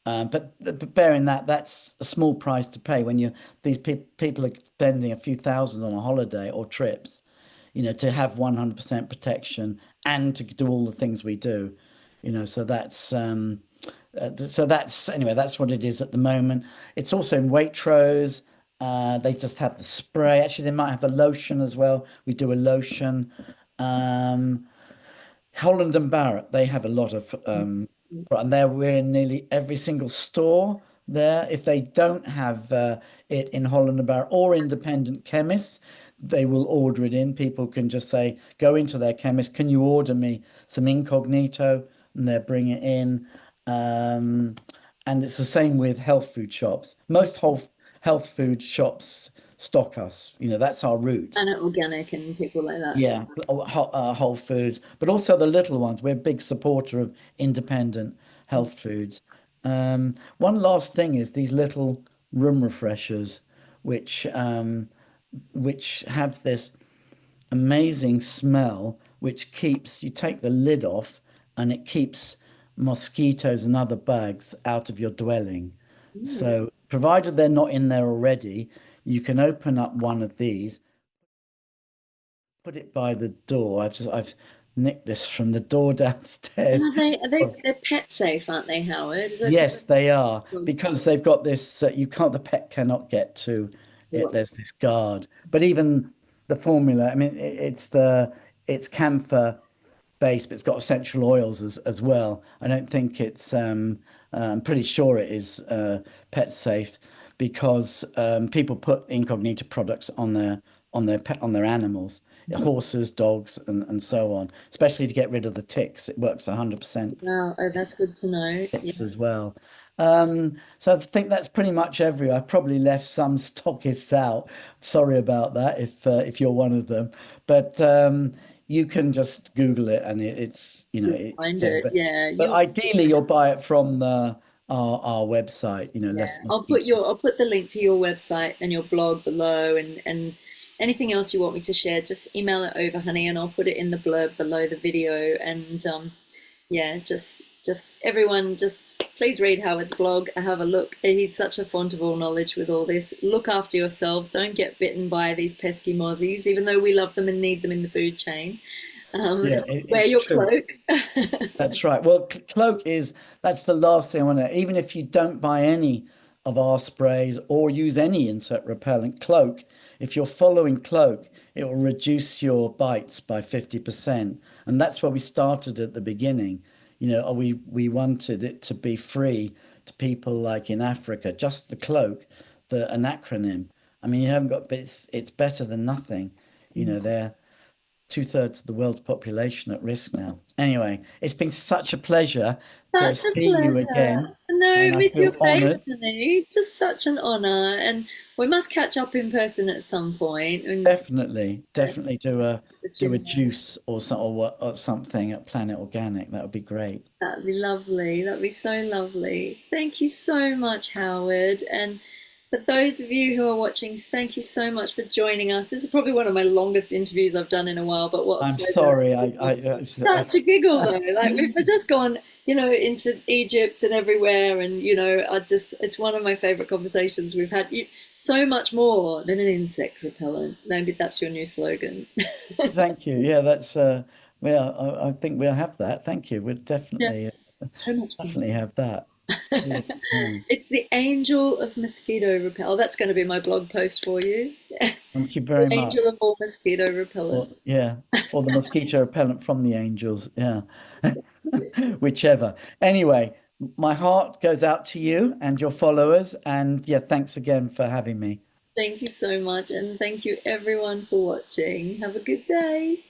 But bearing that, that's a small price to pay when these people are spending a few thousand on a holiday or trips, to have 100% protection and to do all the things we do, so that's anyway, that's what it is at the moment. It's also in Waitrose. They just have the spray. Actually, they might have the lotion as well. We do a lotion. Um, Holland and Barrett, they have a lot of and we're in nearly every single store there. If they don't have it in Holland and Barrett or independent chemists, they will order it in. People can just say, go into their chemist, can you order me some Incognito? And they'll bring it in. Um, and it's the same with health food shops. Most health food shops stock us. That's our route. Planet Organic and people like that. Yeah, Whole Foods, but also the little ones. We're a big supporter of independent health foods. One last thing is these little room refreshers, which which have this amazing smell, which keeps you take the lid off, and it keeps mosquitoes and other bugs out of your dwelling. Mm. So, provided they're not in there already, you can open up one of these, put it by the door. I've nicked this from the door And downstairs. they're pet safe, aren't they, Howard? Is that Yes, they are correct? because they've got this. The pet cannot get to it. There's this guard. But even the formula, I mean, it's camphor based, but it's got essential oils as well. I don't think I'm pretty sure it is pet safe because people put Incognito products on their animals, horses, dogs, and so on, especially to get rid of the ticks. It works 100% Wow, oh, that's good to know. Yeah. as well. So I think that's pretty much every. I probably left some stockists out. Sorry about that if you're one of them, but you can just Google it and it's You'll it find says. it. But Yeah, but you. ideally you'll buy it from our website. Yeah, Less mosquito. I'll put the link to your website and your blog below, and anything else you want me to share, just email it over, honey, and I'll put it in the blurb below the video. And yeah, just everyone, just please read Howard's blog. Have a look. He's such a font of all knowledge with all this. Look after yourselves. Don't get bitten by these pesky mozzies, even though we love them and need them in the food chain. Yeah, Wear it's your true. cloak. That's right. Well, cloak that's the last thing I want to. Even if you don't buy any of our sprays or use any insect repellent, cloak, if you're following cloak, it will reduce your bites by 50%. And that's where we started at the beginning. We wanted it to be free to people like in Africa, just the cloak, an acronym. I mean, you haven't got, but it's better than nothing. They're two-thirds of the world's population at risk now. Anyway, it's been such a pleasure to Such a see you pleasure. again, No, and I miss your feel face, honored. honey. Just such an honor. And we must catch up in person at some point and Definitely put do a you. juice or something at Planet Organic. That would be great. That'd be lovely. That'd be so lovely. Thank you so much, Howard. And for those of you who are watching, thank you so much for joining us. This is probably one of my longest interviews I've done in a while, but what a I'm pleasure. sorry. Such a giggle though. Like we've just gone, into Egypt and everywhere, and it's one of my favorite conversations we've had. So much more than an insect repellent. Maybe that's your new slogan. Thank you. Yeah, that's I think we'll have that. Thank you. We'll Yeah, definitely so much more. definitely have that. Yeah. Yeah. It's the angel of mosquito repel. That's going to be my blog post for you. Thank you The very much. angel of all mosquito repellent. Or yeah, or the mosquito repellent from the angels. Yeah. Whichever. Anyway, my heart goes out to you and your followers. And yeah, thanks again for having me. Thank you so much, and thank you everyone for watching. Have a good day.